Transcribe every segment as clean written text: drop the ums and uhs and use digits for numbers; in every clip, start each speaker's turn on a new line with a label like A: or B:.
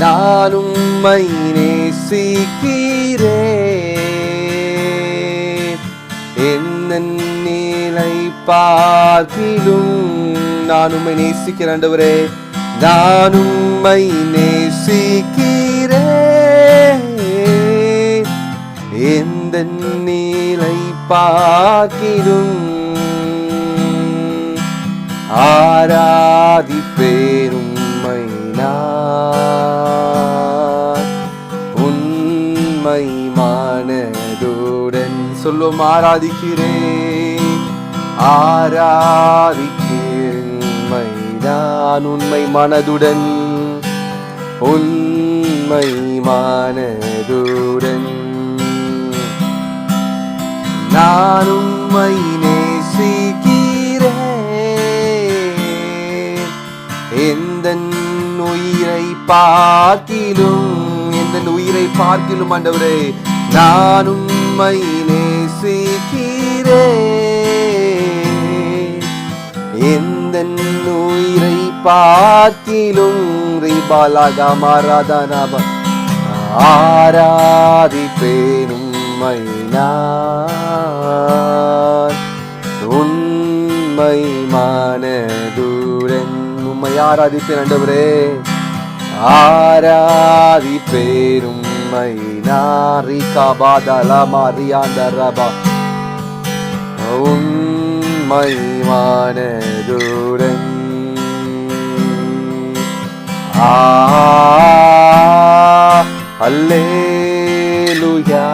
A: நான் உம்மை நேசிக்கிறேன். எந்த நிலை பார்க்கிலும் நான் உம்மை நேசிக்கிறேன் ஆண்டவரே. நான் உம்மை நேசிக்கிறேன். எந்த நிலை பார்க்கிலும் ஆராதிப்பேன் உம்மை நான் உண்மை மனதுடன். சொல்லும் ஆராதிக்கிறேன், ஆராதிக்கிறேன் உம்மை நான் உண்மை மனதுடன், உண்மை மனதுடன். நான் உம்மை நேசிக்கிறேன். எந்த உயிரை பார்க்கிலும், எந்த உயிரை பார்க்கிலும் ஆண்டவரே நான் உம்மை நேசிக்கிறேன். எந்த உயிரை பார்க்கிலும் ரிபாலகமரதனப ஆராதிப்பேன் உம்மை நான் உண்மை மனதுடன். உம்மை ஆராதிப்பேன் ஆண்டவரே, ஆராதிப்பேன் உம்மை நாரிகாபாதலமரியாந்தரபா உம்மை மனதுடன். அல்லேலூயா,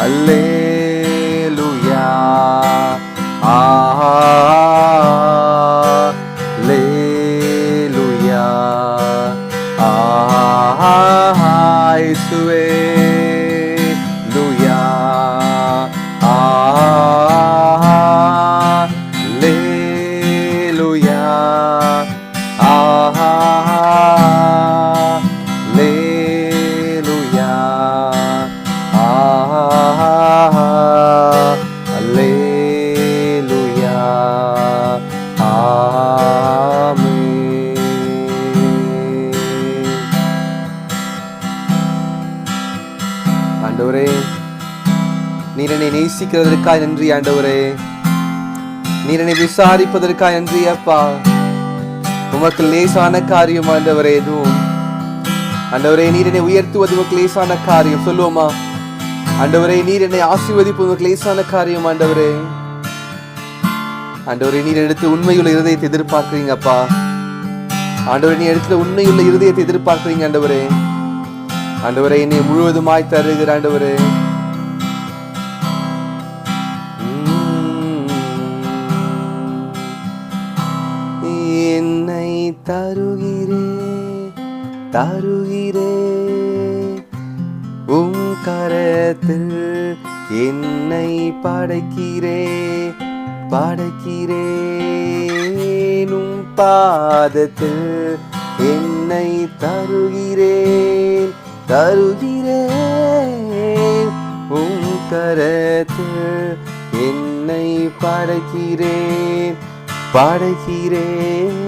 A: அல்லேலூயா, அல்லேலூயா. இயேசுவே லூயா, அல்லேலூயா, அல்லேலூயா, அல்லேலூயா. ஆமென். ஆண்டவரே, நீர் என்னை நேசிக்கிறதற்காக நன்றி ஆண்டவரே. நீர் என்னை விசாரிப்பதற்காக நன்றி அப்பா. உமக்கு லேசான காரியம் ஆண்டவரே எதுவும்? ஆண்டவரே, நீர் என்னை உயர்த்துவது உமக்கு லேசான காரியம் சொல்லுவோமா? ஆண்டவரே, நீர் என்னை ஆசீர்வதிப்பது உமக்கு லேசான காரியம் ஆண்டவரே. ஆண்டவரே, நீர் எடுத்து உண்மையுள்ள இருதயத்தை எதிர்பார்க்கிறீங்க அப்பா. ஆண்டவரே, நீ எடுத்து உண்மையுள்ள இருதயத்தை எதிர்பார்க்கிறீங்க ஆண்டவரே. ஆண்டவரே, என்னை முழுவதுமாய் தருகிற ஆண்டவரே. என்னை தருகிறே தருகிறே உம் கரத்தில் என்னை படைக்கிறே படைக்கிறேன். உம் பாதத்தில் என்னை தருகிறேன் தருகிறேன். உம் கரத்தில் என்னை படைக்கிறேன் படைக்கிறேன்.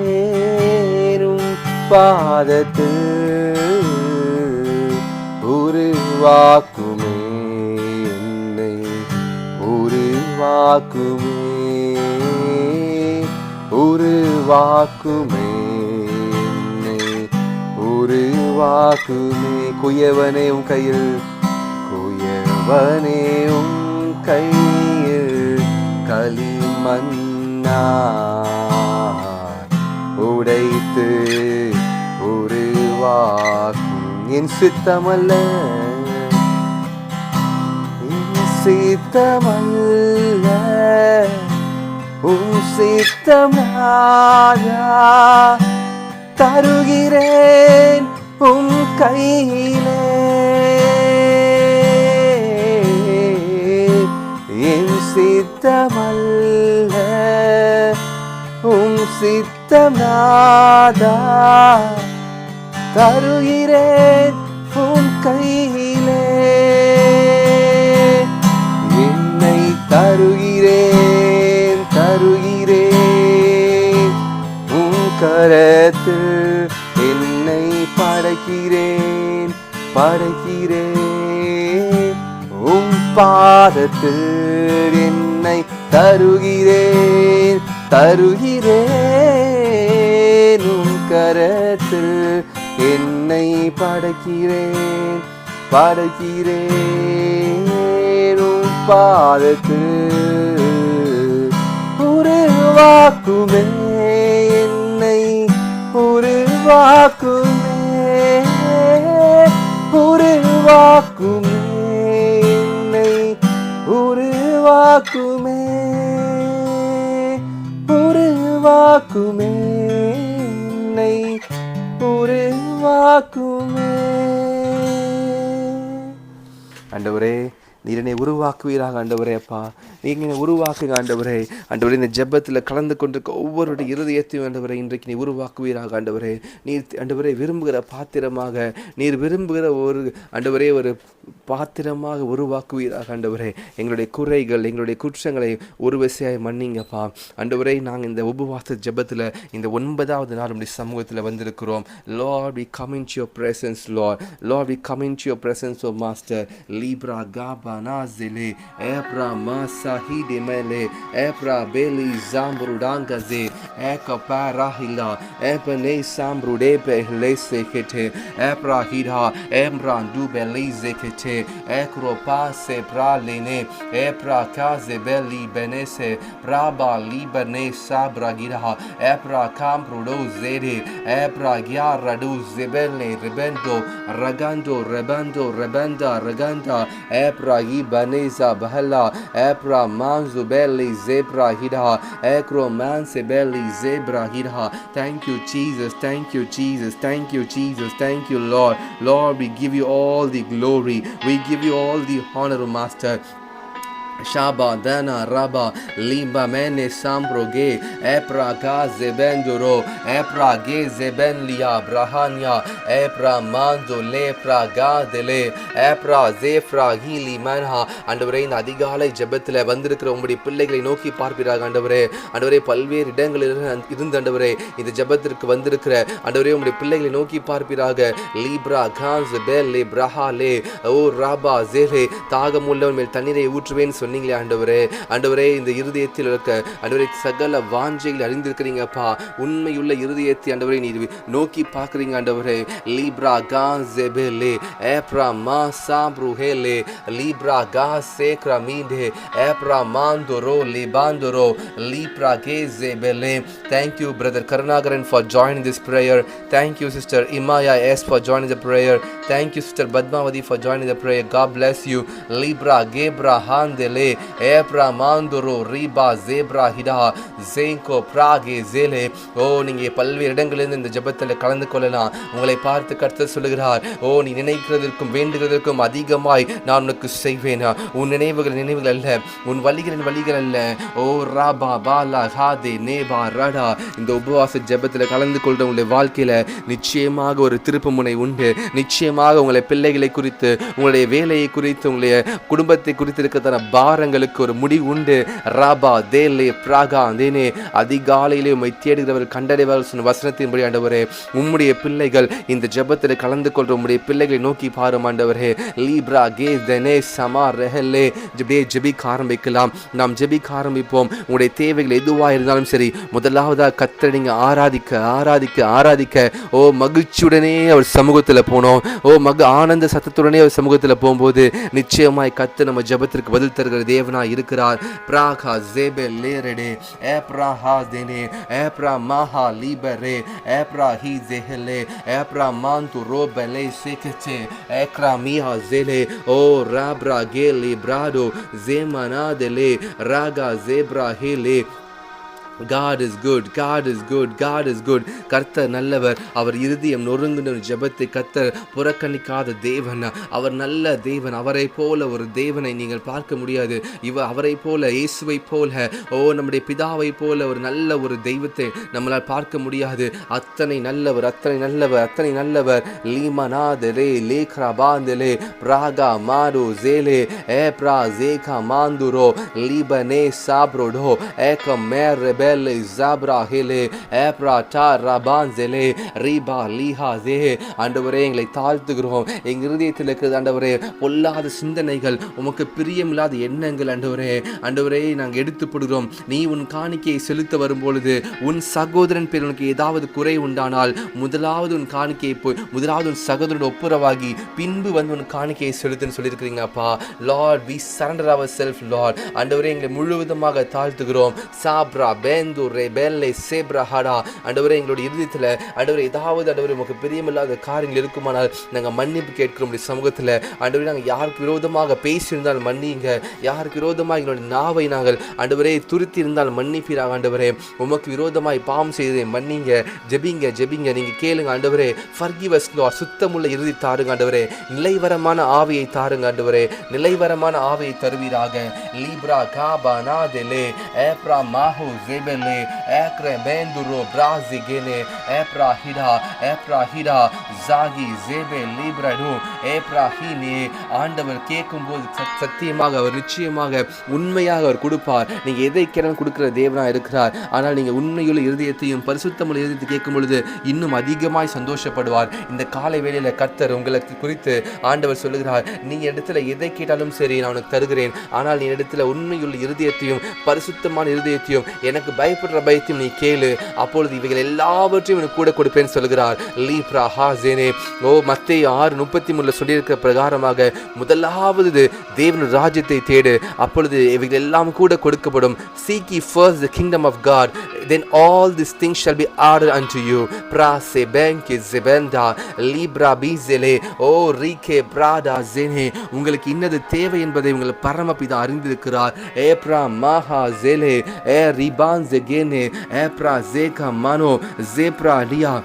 A: உம் பாதத்தில் உருவாக்குமே என்னை உருவாக்குமே உருவாக்குமே என்னை உருவாக்குமே. குயவனே உன் கையில் குயவனே உன் கையில் களிமண்ணா உடைத்து உருவாக்கும். என் சித்தமல்ல என் சித்தமல்ல உன் சித்தமாயா தருகிறேன் உன் கையிலே. என் சித்தமல்ல உன் சித்தமாதா தருகிறேன் உன் கையிலே. என்னை தருகிறேன் தருகிறேன் உன் கரத்தில் என்னை படைக்கிறேன் படைக்கிறேன், உம் பாதத்தில் என்னை தருகிறேன் தருகிறேன், உம் கரத்தில் என்னை படைக்கிறேன் படைக்கிறேன், உம் பாதத்தில் உருவாக்குமே என்னை உருவாக்குமே உருவாக்குமே என்னை உருவாக்குமே உருவாக்குமே என்னை உருவாக்குமே. ஆண்டவரே, நீர் என்னை உருவாக்குவீராக ஆண்டவரே. அப்பா, நீங்க என்னை உருவாக்குங்க ஆண்டவரே. ஆண்டவரே, இந்த ஜெபத்தில் கலந்து கொண்டிருக்க ஒவ்வொருடைய இருதயத்தையும் ஆண்டவரே இன்றைக்கு நீ உருவாக்குவீராக ஆண்டவரே. நீர் ஆண்டவரே விரும்புகிற பாத்திரமாக, நீர் விரும்புகிற ஒரு ஆண்டவரே ஒரு பாத்திரமாக உருவாக்குவீராக ஆண்டவரே. எங்களுடைய குறைகள், எங்களுடைய குற்றங்களை ஒரு விசையாய் மன்னிங்கப்பா ஆண்டவரே. நாங்கள் இந்த உபவாச ஜெபத்தில் இந்த 9வது நாள் நம்முடைய சமூகத்தில் வந்திருக்கிறோம். Lord, we come into your presence, Lord. Lord, we come into your presence, oh Master. Libra Gaba Nazele, Ebra Masahide Mele, Ebra Beli Zambrudangaze, Eka Parahila, Ebene Sambrudebe Lesekete, Ebra Hida, Embra Dubele Zekete, Ekro Pase Pralene, Ebra Kaze Beli Benese, Braba Libane Sabra Gida, Ebra Camprudo Zede, Ebra Gyaradu Zebele, Rebendo, Ragando, Rebando, Rebenda, Raganda, Ebra Ibaneza Bahala, Ebra Manzu Belli Zebra Hida, Ekro Manse Belli Zebra Hida. Thank you, Jesus. Thank you, Jesus. Thank you, Jesus. Thank you, Lord. Lord, we give you all the glory. We give you all the honor, Master. Shaba Dana Raba Limba Mene Sambroge Epra Gaze Benduro Epra Geze Benlia Brahanya Epra Mando Lepra Gadele Epra Zefra Hili Manha. ஆண்டவரே, இந்த அதிகாலை ஜெபத்தில் வந்திருக்கிற உங்களுடைய பிள்ளைகளை நோக்கி பார்ப்பீராக ஆண்டவரே. ஆண்டவரே, பல்வேறு இடங்களில் இருந்து ஆண்டவரே இந்த ஜெபத்திற்கு வந்திருக்கிற ஆண்டவரே உங்களுடைய பிள்ளைகளை நோக்கி பார்ப்பீராக. லீப்ரா கான்ஸ் பெல்லே பிரஹாலே ஓ ராபா ஜேலே, தாகம் உள்ளவன் மேல் தண்ணீரை ஊற்றுவேன் சொன்னீங்களே ஆண்டவரே. ஆண்டவரே, இந்த இருதயத்தில் இருக்க ஆண்டவரே சகல வாஞ்சைகளை அறிந்திருக்கிறீங்கப்பா. உண்மையுள்ள இருதயத்தை ஆண்டவரே நீ நோக்கி பார்க்குறீங்க ஆண்டவரே. லீப்ரா கான்ஸெபெலே ஏப்ரா மா சாப்ருஹேலே லீப்ரா காசேக்ரா மீண்டே ஏப்ரா மாந்தோரோ லிபாந்தோரோ லீப்ரா கேஸெபெலே. Thank you, Brother Karnagaran, for joining this prayer. Thank you, Sister Imaya S, for joining the prayer. Thank you, Sister Badmavati, for joining the prayer. God bless you. Libra Gebra Handele Ebra Mandoro Riba Zebra Hida Zenko Prage Zele. ஓ, நீங்க பல்வேறு இடங்களிலிருந்து இந்த ஜெபத்தில் கலந்து கொள்ளலாம். உங்களை பார்த்து கர்த்தர் சொல்லுகிறார், ஓ நீ நினைக்கிறதற்கும் வேண்டுகிறதற்கும் அதிகமாய் நான் உனக்கு செய்வேன். உன் நினைவுகள் அல்ல, உன் வழிகள் அல்ல. ஓ ராபா பாலா ஹாதே நேபா ரடா. இந்த உபவாச ஜெபத்தில் கலந்து கொள்ற உங்களுடைய வாழ்க்கையில நிச்சயமாக ஒரு திருப்பு முனை உண்டு. நிச்சயமாக உங்களை பிள்ளைகளை குறித்து, உங்களுடைய வேலையை குறித்து, உங்களுடைய குடும்பத்தை குறித்து இருக்கிறதான பாரங்களுக்கு ஒரு முடிவு உண்டு. ராபா தேலே பிராகா தேனே. அதிகாலையிலே உம்மை தேடுகிறவர் கண்டடைவார் சொன்ன வசனத்தின்படி ஆண்டவரே, உம்முடைய பிள்ளைகள் இந்த ஜெபத்தில் கலந்து கொள்ற உம்முடைய பிள்ளைகளை நோக்கி பாரும் ஆண்டவரே. லீப்ரா கே தெனே சமா ரெஹலே. ஜெபிக்க ஆரம்பிக்கலாம். நாம் ஜெபிக்க ஆரம்பிப்போம். உங்களுடைய தேவைகள் எதுவாக இருந்தாலும் சரி, முதலாவதாக கர்த்தரை நீங்க ஆராதிக்க ஓ மகிழ்ச்சியுடனே அவர் சமூகத்தில் போனோம். ஓ ஆனந்த சத்தத்துடனே அவர் சமூகத்தில் போகும்போது நிச்சயமாய் கர்த்தர் நம்ம ஜெபத்திற்கு பதில் தருகிற தேவனாய் இருக்கிறார். பிராகா ஜேபே லேரடே ஏப்ராஹா தேனே ஏப்ரா மாஹா லீபரே ஏப்ரா ஹி ஜெஹலே ஏப்ரா மாந்து ரோபலே சேகச்சே ஏக்ரா மீஹா ஜெலே ஓ ராப்ரா கேலி பிராடோ ஜேமனாதலே ராகா ஜேப்ரா ஹேலே. God is good. கர்த்தர் நல்லவர். அவர் இருதயம் நொறுங்குன ஜெபத்தை கர்த்தர் புறக்கணிக்காத தேவன். அவர் நல்ல தேவன். அவரை போல ஒரு தேவனை நீங்கள் பார்க்க முடியாது. அவரை போல, இயேசுவை போல, ஓ நம்முடைய பிதாவை போல ஒரு நல்ல ஒரு தெய்வத்தை நம்மளால் பார்க்க முடியாது. அத்தனை நல்லவர். லீமனாதலே லேக்ரா பாந்தலே பிராகா மாரு ஜேலே ஏப்ரா ஜேகா மாந்துரோ லீபனே சாப்ரோடோ ஏகம் மேர் பெல்லே ஜாப்ரா ஹெலே ஏப்ரா டா ரபான்செலே ரீபா லீஹா ஜே. ஆண்டவரே எங்களை தாழ்த்துகிறோம். எங்கள் இருதயத்தில் இருக்கிறது ஆண்டவரே பொல்லாத சிந்தனைகள், உமக்கு பிரியமில்லாத எண்ணங்கள் ஆண்டவரே. ஆண்டவரே நாங்கள் எடுத்துப்படுகிறோம். நீ உன் காணிக்கையை செலுத்த வரும்பொழுது உன் சகோதரன் பேர் உனக்கு ஏதாவது குறை உண்டானால் முதலாவது உன் காணிக்கையை போய் முதலாவது உன் சகோதரனோட ஒப்புரவாகி பின்பு வந்து உன் காணிக்கையை செலுத்துன்னு சொல்லியிருக்கிறீங்க அப்பா. Lord we surrender our self lord. ஆண்டவரே எங்களை முழுவதுமாக தாழ்த்துகிறோம். சாப்ரா பேந்து ரெபெல்லே சேப்ரா ஹடா. ஆண்டவரே எங்களுடைய இருதயத்தில் ஆண்டவரே ஏதாவது ஆண்டவரே உமக்கு பிரியமில்லாத காரியங்கள் இருக்குமானால் நாங்கள் மன்னிப்பு கேட்கிறோம் சமூகத்தில். ஆண்டவரே நாங்கள் யாருக்கு விரோதமாக பேசியிருந்தால் மன்னிங்க, யாருக்கு விரோதமாக எங்களுடைய நாவை நாங்கள் ஆண்டவரே துருத்தி இருந்தால் மன்னிப்பீராக. ஆண்டவரே உமக்கு விரோதமாய் பாவம் செய்ததை மன்னிங்க. ஜெபிங்க ஜெபிங்க, நீங்க கேளுங்க ஆண்டவரே. forgive us Lord. சுத்தமுள்ள இறுதி தாருங்க ஆண்டவரே. நிலைவரமான ஆவியை தாருங்க ஆண்டவரே. நிலைவரமான ஆவியை தருவீராக. லீப்ரா காபா நாதெலே ஏப்ரா மாஹு ஜெபெலே ஏக்ரே பெந்துரோ பிராசிகெனே ஏப்ரா ஹிடா ஜாகி ஜெபே லீப்ரடு ஏப்ரா ஹினே. ஆண்டவர் கேட்கும்போது சத்தியமாக அவர் நிச்சயமாக உண்மையாக அவர் கொடுப்பார். நீங்க எதை கேட்டாலும் கொடுக்கிற தேவனா இருக்கிறார். ஆனால் நீங்க உண்மையுள்ள இருதயத்தையும் பரிசுத்தமுள்ள இருதயத்தை கேட்கும் பொழுது இன்னும் அதிகமாய் சந்தோஷப்படுவார். இந்த காலை வேளையில கர்த்தர் உங்களுக்கு குறித்து ஆண்டவர் சொல்லுகிறார், நீ இடத்துல எதை கேட்டாலும் சரி நான் உனக்கு தருகிறேன். ஆனால் நீ இடத்துல உண்மையுள்ள இருதயத்தையும் பரிசுத்தமான இருதயத்தையும் எனக்கு பயப்படுற பயத்தையும் நீ கேளு, அப்பொழுது இவைகள் எல்லாவற்றையும் எனக்கு கூட கொடுப்பேன்னு சொல்லுகிறார். லீப்ரா ஹாசேனே. ஓ மத்தேயு 6:33 சொல்லியிருக்கிற பிரகாரமாக முதலாவது தேவனுடைய ராஜ்யத்தை தேடு, அப்பொழுது இவைகள் எல்லாம் கூட கொடுக்கப்படும். Seek ye first the kingdom of God, then all these things shall be added unto you. Prase benke zebenda libra bizele o rike prada zene. உங்களுக்கு இன்னது தேவை என்பதை உங்கள் பரமபிதா அறிந்திருக்கிறார். ஏப்ரா மாஹா ஜெலே ஏ ரிபான் ஜெகேனே ஏப்ரா ஜேகா மனோ ஜேப்ரா லியா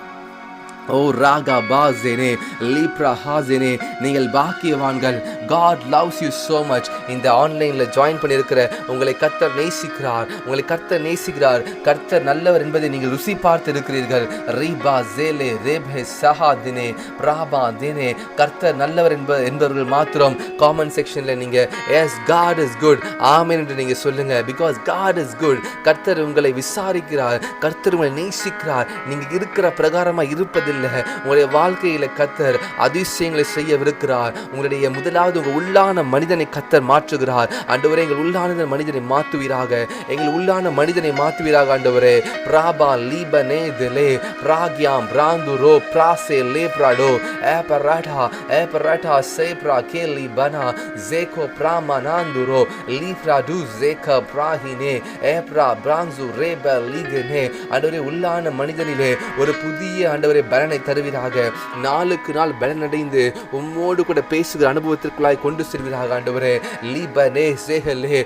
A: ஓ ராகா பாசேனே லீப்ரா ஹாசேனே. நீங்கள் பாக்கியவான்கள். God loves you so much. இந்த ஆன்லைன்ல ஜாயின் பண்ணியிருக்கிற உங்களை கர்த்தர் நேசிக்கிறார். உங்களை கர்த்தர் நேசிக்கிறார். கர்த்தர் நல்லவர் என்பதை நீங்கள் ருசி பார்த்து இருக்கிறீர்கள். ரீபா ஜேலே ரேபே சஹா தினே பிராபா தினே. கர்த்தர் நல்லவர் என்பவர்கள் மாத்திரம் காமெண்ட் செக்ஷன்ல நீங்க எஸ் God is good ஆமென் என்று நீங்க சொல்லுங்க. because God is good. கர்த்தர் உங்களை விசாரிக்கிறார். கர்த்தர் உங்களை நேசிக்கிறார். நீங்க இருக்கிற பிரகாரமா இருப்பது உங்களுடைய வாழ்க்கையில கர்த்தர் அதிசயங்களை செய்யவிருக்கிறார். உங்களுடைய முதலாவது உங்க உள்ளான மனிதனை கர்த்தர் மாற்றுகிறார். ஆண்டவரே எங்கள் உள்ளான மனிதனை மாற்றுவீராக. எங்கள் உள்ளான மனிதனை மாற்றுவீராக ஆண்டவரே. பிராபா லீபனே தெலே பிராக்யாம் பிராந்துரோ பிராசே லேப்ராடோ ஏபராடா சேப்ரா கேலி பனா ஜேகோ பிராமனாந்துரோ லீப்ராடு ஜேகா பிராஹினே ஏப்ரா பிரான்சு ரேப லீகனே. ஆண்டவரே உள்ளான மனிதனிலே ஒரு புதிய ஆண்டவரே பலனை தருவீராக. நாளுக்கு நாள் பலனடைந்து உம்மோடு கூட பேசுகிற அனுபவத்திற்குள்ளாய் கொண்டு செல்வீராக ஆண்டவரே. லீபனே சேஹலே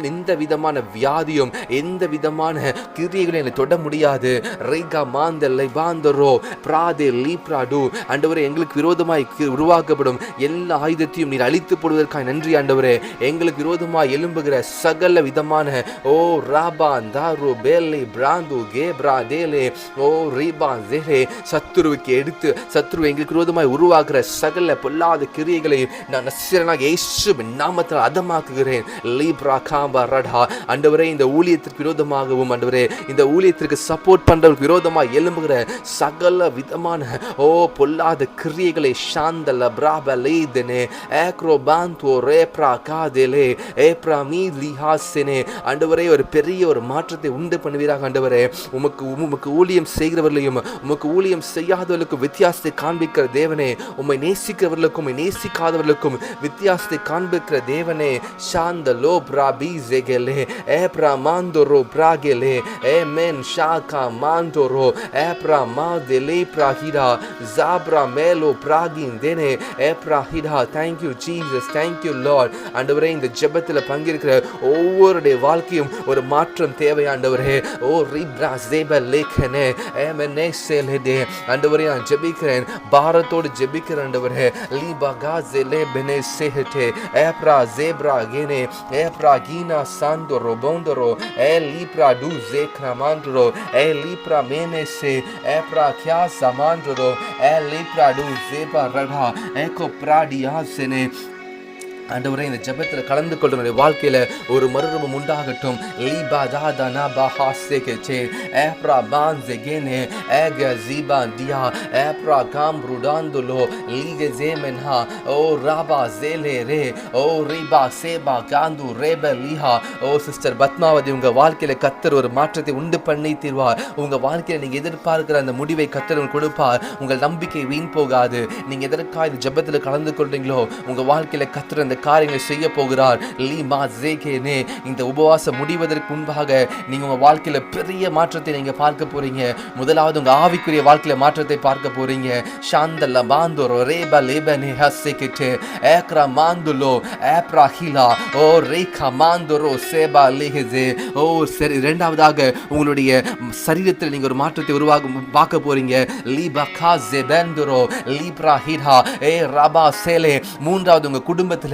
A: எந்த விதமான வியாதியும் எந்த விதமான கிரியைகளும் என்னை தொட முடியாது. ரேகா மாந்தல்லை பாந்தரோ பிராதே லீப்ராடு. ஆண்டவரே எங்களுக்கு விரோதமாய் உருவாக்கப்படும் எல்லா ஆயுதத்தையும் நீர் அழித்து போடுவதற்காக நன்றி ஆண்டவரே. எங்களுக்கு விரோதமாய் எழும்புகிற சகல விதமான ஓ ராபா தாரு பேலே பிராந்து கேப்ரா தேலே ஓ ரீபா ஜேலே சத்துருவுக்கு எடுத்து சத்துருவை எங்களுக்கு விரோதமாய் உருவாக்குற சகல பொல்லாத கிரியைகளை நான் நசீரனாக இயேசுவின் நாமத்தில் அதமாக்குகிறேன். லீப்ரா காம்பா ரடா. ஆண்டவரே இந்த ஊழியத்திற்கு விரோதமாகவும் ஆண்டவரே இந்த ஊழியத்திற்கு சப்போர்ட் பண்றவருக்கு விரோதமாக எழும்புகிற சகல விதமான ஓ பொல்லாத கிரியைகளை சாந்தல பிராப லேதனே ஏக்ரோ பாந்தோ ரேப்ரா காதேலே ஏப்ரா மீலி ஹாசனே. ஆண்டவரே ஒரு பெரிய ஒரு மாற்றத்தை உண்டு பண்ணுவீராக ஆண்டவரே. உமக்கு ஊழியம் செய்கிறவர்களையும் உமக்கு ஊழியம் செய்யாதவர்களுக்கும் வித்தியாசத்தை காண்பிக்கிற தேவனே. உம்மை நேசிக்கிறவர்களுக்கும் உம்மை நேசிக்காதவர்களுக்கும் வித்தியாசத்தை காண்பிக்கிற தேவனே. சாந்த லோ பிராபி ஜெகலே ஏப்ரா மாந்தோரோ பிராகேலே ஏமென் ஷாகா மாந்தோரோ ஏப்ரா மாதேலே பிராஹிடா ஜாப்ரா மேலோ பிராகின் தேனே ஏப்ரா ஹிடா. Thank you Jesus, thank you Lord. ஆண்டவரே இந்த ஜெபத்தில் பங்கேற்கிற ஒவ்வொருடைய வாழ்க்கையும் ஒரு மாற்றம் தேவை ஆண்டவரே. ஓ ரிப்ரா ஜேப லேகனே ஏமெனே சேலேதே. ஆண்டவரே நான் ஜெபிக்கிறேன், பாரத்தோடு ஜெபிக்கிறேன் ஆண்டவரே. லீபா காஸெலே பெனே சேஹதே ஏப்ரா ஜேப்ரா கேனே ஏப்ரா கீனா சாந்தோரோ போந்தோரோ ஏ லீப்ரா டு ஜேக்ரா மாந்தோரோ ஏ லீப்ரா மேனேசே ஏப்ரா கியா சமாந்தோரோ ஏ லீப்ரா டு ஜேபா ரடா ஏகோ பிராடியா செனே ஆண்டவரே, இந்த ஜெபத்தில் கலந்து கொள்ளுடைய வாழ்க்கையில ஒரு மறுரூபம் உண்டாகட்டும். லீபா தாதா நாபா ஹாசேகே ஏப்ரா பான்செகேனே ஏக ஜீபா தியா ஏப்ரா காம்ருடாந்துலோ லீகே ஜேமென்ஹா ஓ ராபா ஜேலே ரே ஓ ரிபா சேபா காந்து ரேப லீஹா. ஓ சிஸ்டர் பத்மாவதி, உங்க வாழ்க்கையில கர்த்தர் ஒரு மாற்றத்தை உண்டு பண்ணி தீர்வார். உங்க வாழ்க்கையில நீங்க எதிர்பார்க்கிற அந்த முடிவை கர்த்தர் கொடுப்பார். உங்கள் நம்பிக்கை வீண் போகாது. நீங்க எதற்காக இந்த ஜெபத்தில் கலந்து கொள்றீங்களோ உங்க வாழ்க்கையில கர்த்தர் அந்த காரியங்களை செய்ய போகிறார். லீமா ஜேகேனே, இந்த உபவாசம் முடிவதற்கு முன்பாக நீங்க உங்க வாழ்க்கையில பெரிய மாற்றத்தை நீங்க பார்க்க போறீங்க. முதலாவது உங்க ஆவிக்குரிய வாழ்க்கையில மாற்றத்தை பார்க்க போறீங்க. ஷாந்தல்ல பாந்தோரோ ரேபா லேபனே ஹஸ்ஸேகே ஏக்ரா மாந்துலோ ஏப்ரா ஹிலா ஓ ரேகா மாந்தோரோ சேபா லேஹெஜே. ஓ சரி, இரண்டாவதாக உங்களுடைய சரீரத்தில் நீங்க ஒரு மாற்றத்தை பார்க்க போறீங்க. லீபா காஸே பெந்தோரோ லீப்ரா ஹிரா ஏ ரபா சேலே. மூன்றாவது உங்க குடும்பத்துல,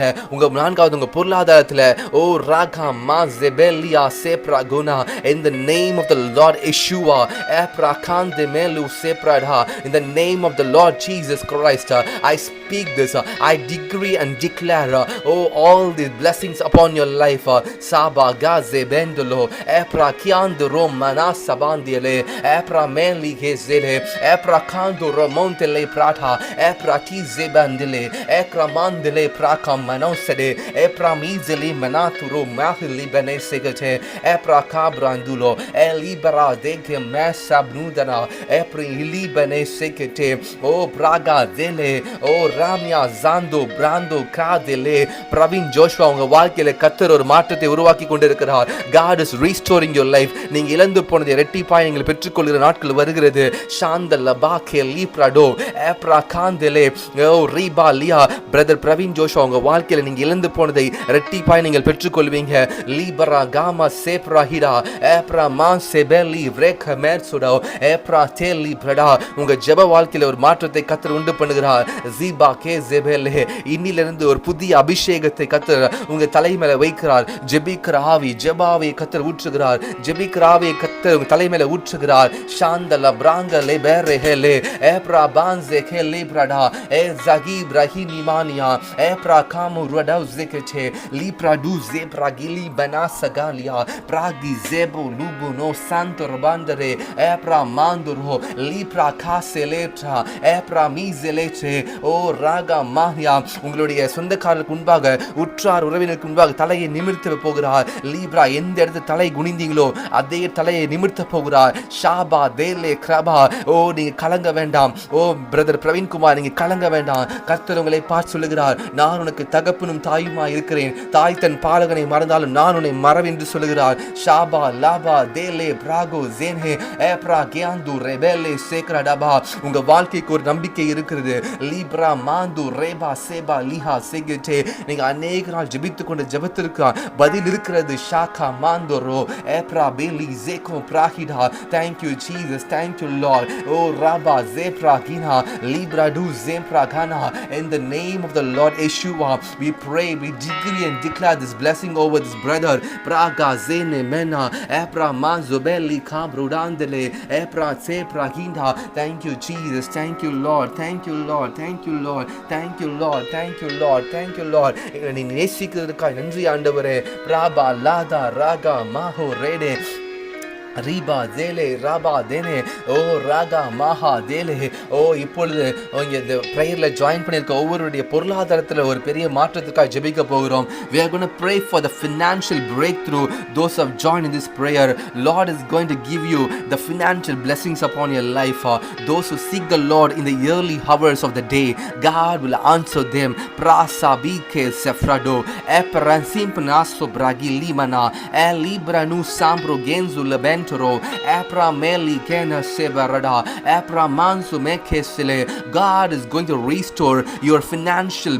A: நான்காவது உங்க பொருளாதாரத்துல. ஓ ராகா மா ஜெபெலியா சேப்ரா Guna. In the name of the Lord Yeshua ஏப்ரா காந்தே மேலு சேப்ராடா. In the name of the Lord Jesus Christ, I speak this, I decree and declare, oh, all these blessings upon your life. Saba gaze bendolo éprà kiandro manasa bandiele éprà meli gezele éprà kandro montele prata éprà tize bandele éprà mandele praka manosede éprà mizeli manaturo mahli benesegete éprà cabrandulo elibera deke mesabnudana éprà libene sekete o praga dele o ramya zando brando kadele. Praveen Joshua, உங்க வாழ்க்கையில கர்த்தர் ஒரு மாற்றத்தை உருவாக்கி கொண்டிருக்கிறார். God is restoring your life. நீங்க இழந்து போனதை இரட்டிப்பாய் நீங்கள் பெற்றுக்கொள்கிற நாட்கள் வருகிறது. ஷாந்தல்ல பாக்கே லீப்ராடோ ஏப்ரா காந்தலே ஓ ரீபா லியா. பிரதர் பிரவீன் ஜோஷ்வா, உங்க வாழ்க்கையில நீங்க இழந்து போனதை இரட்டிப்பாய் நீங்கள் பெற்றுக்கொள்வீங்க. லீபரா காமா சேப்ரா ஹிரா ஏப்ரா மான் செபெலி ரெக் மேர்சுடோ ஏப்ரா தேலி பிரடா. உங்க ஜெப வாழ்க்கையில ஒரு மாற்றத்தை கர்த்தர் உண்டு பண்ணுகிறார். ஜீபா கே ஜெபெலே. இன்னிலிருந்து ஒரு புதிய அபிஷேகத்தை கர்த்தர் உங்க தலை மேல வைக்கிறார். ஜெபிக்கிற ஆவி, ஜெபாவை கர்த்தர் ஊற்றுகிறார். ஜெபிக்கிற ஆவியை கர்த்தர் உங்க தலை மேல ஊற்றுகிறார். ஷாந்தல பிராங்கலே பெரஹெலே ஏப்ரா பான்சே கேலே பிரடா ஏ ஜகி இப்ராஹிம் இமானியா ஏப்ரா காமு ரடவு ஜெகச்சே லீப்ரா டு ஜெப்ரா கிலி பனாசகாலியா பிராகி ஜெபோ லுபு நோ சாந்தோ ரபாண்டரே ஏப்ரா மாந்துரோ லீப்ரா காசெலேட்ரா ஏப்ரா மீசெலேச்சே ஓ ராகா மாஹியா. உங்களுடைய சொந்தக்காரர்களுக்கு முன்பாக, உற்றார் உறவினருக்கு முன்பாக தலையை நிமிர்த்த போகிறார். லீப்ரா, எந்த இடத்துல தலை குனிந்தீங்களோ அதே தலையை நிமிர்த்த போகிறார். ஷாபா தேலே கிரபா. ஓ நீங்க கலங்க வேண்டாம். ஓ பிரதர் பிரவீன்குமார், நீங்க கலங்க வேண்டாம். கர்த்தர் உங்களை பார்த்து சொல்லுகிறார், நான் உனக்கு தகப்பனும் தாயுமா இருக்கிறேன். தாய் தன் பாலகனை மறந்தாலும் நான் உன்னை மறவென்று சொல்லுகிறார். ஷாபா லாபா தேலே பிராகோ ஜேன்ஹே ஏப்ரா கியாந்து ரெபெலே சேக்ரா டபா. உங்க வாழ்க்கைக்கு ஒரு நம்பிக்கை இருக்கிறது. லீப்ரா மாந்து ரேபா சேபா லிஹா செகெட்டே. நீங்க அநேக நாள் ஜெபித்துக் கொண்ட ஜெபத்திற்கு பதில் இருக்கிறது. ஷாகா மாந்தோரோ ஏப்ரா Bali Jaico பிராஹிடா. Thank you Jesus, thank you Lord. Oh Rabba Zepra Gina Libra du Zempra Gana. In the name of the Lord Yeshua, we pray, we decree and declare this blessing over this brother. Praga Zene Mena Epra Manzobeli Kabrudandele Epra Zepra Gina. Thank you Jesus, thank you Lord, thank you Lord, thank you Lord, thank you Lord, thank you Lord, thank you Lord. நீ நேசிக்கிறதுக்காக நன்றி ஆண்டவரே. பிராபா லாதா ராகா மாஹோ ரேடே ரீபா தேலே ராபா தேனே ஓ ராகா மாஹா தேலே. ஓ இப்பொழுது இந்த ப்ரேயர்ல join பண்ணியிருக்க ஒவ்வொருடைய பொருளாதாரத்தில் ஒரு பெரிய மாற்றத்துக்காக ஜெபிக்க போகிறோம். We are going to pray for the financial breakthrough. Those who have joined in this prayer, Lord is going to give you the financial blessings upon your life. Those who seek the Lord in the early hours of the day, God will answer them. Prasabike sefrado eperansim naso bragilimana elibranu sambro genzu leben Apra meli kena sebarada Apra mansu mekesile. God is going to restore your financial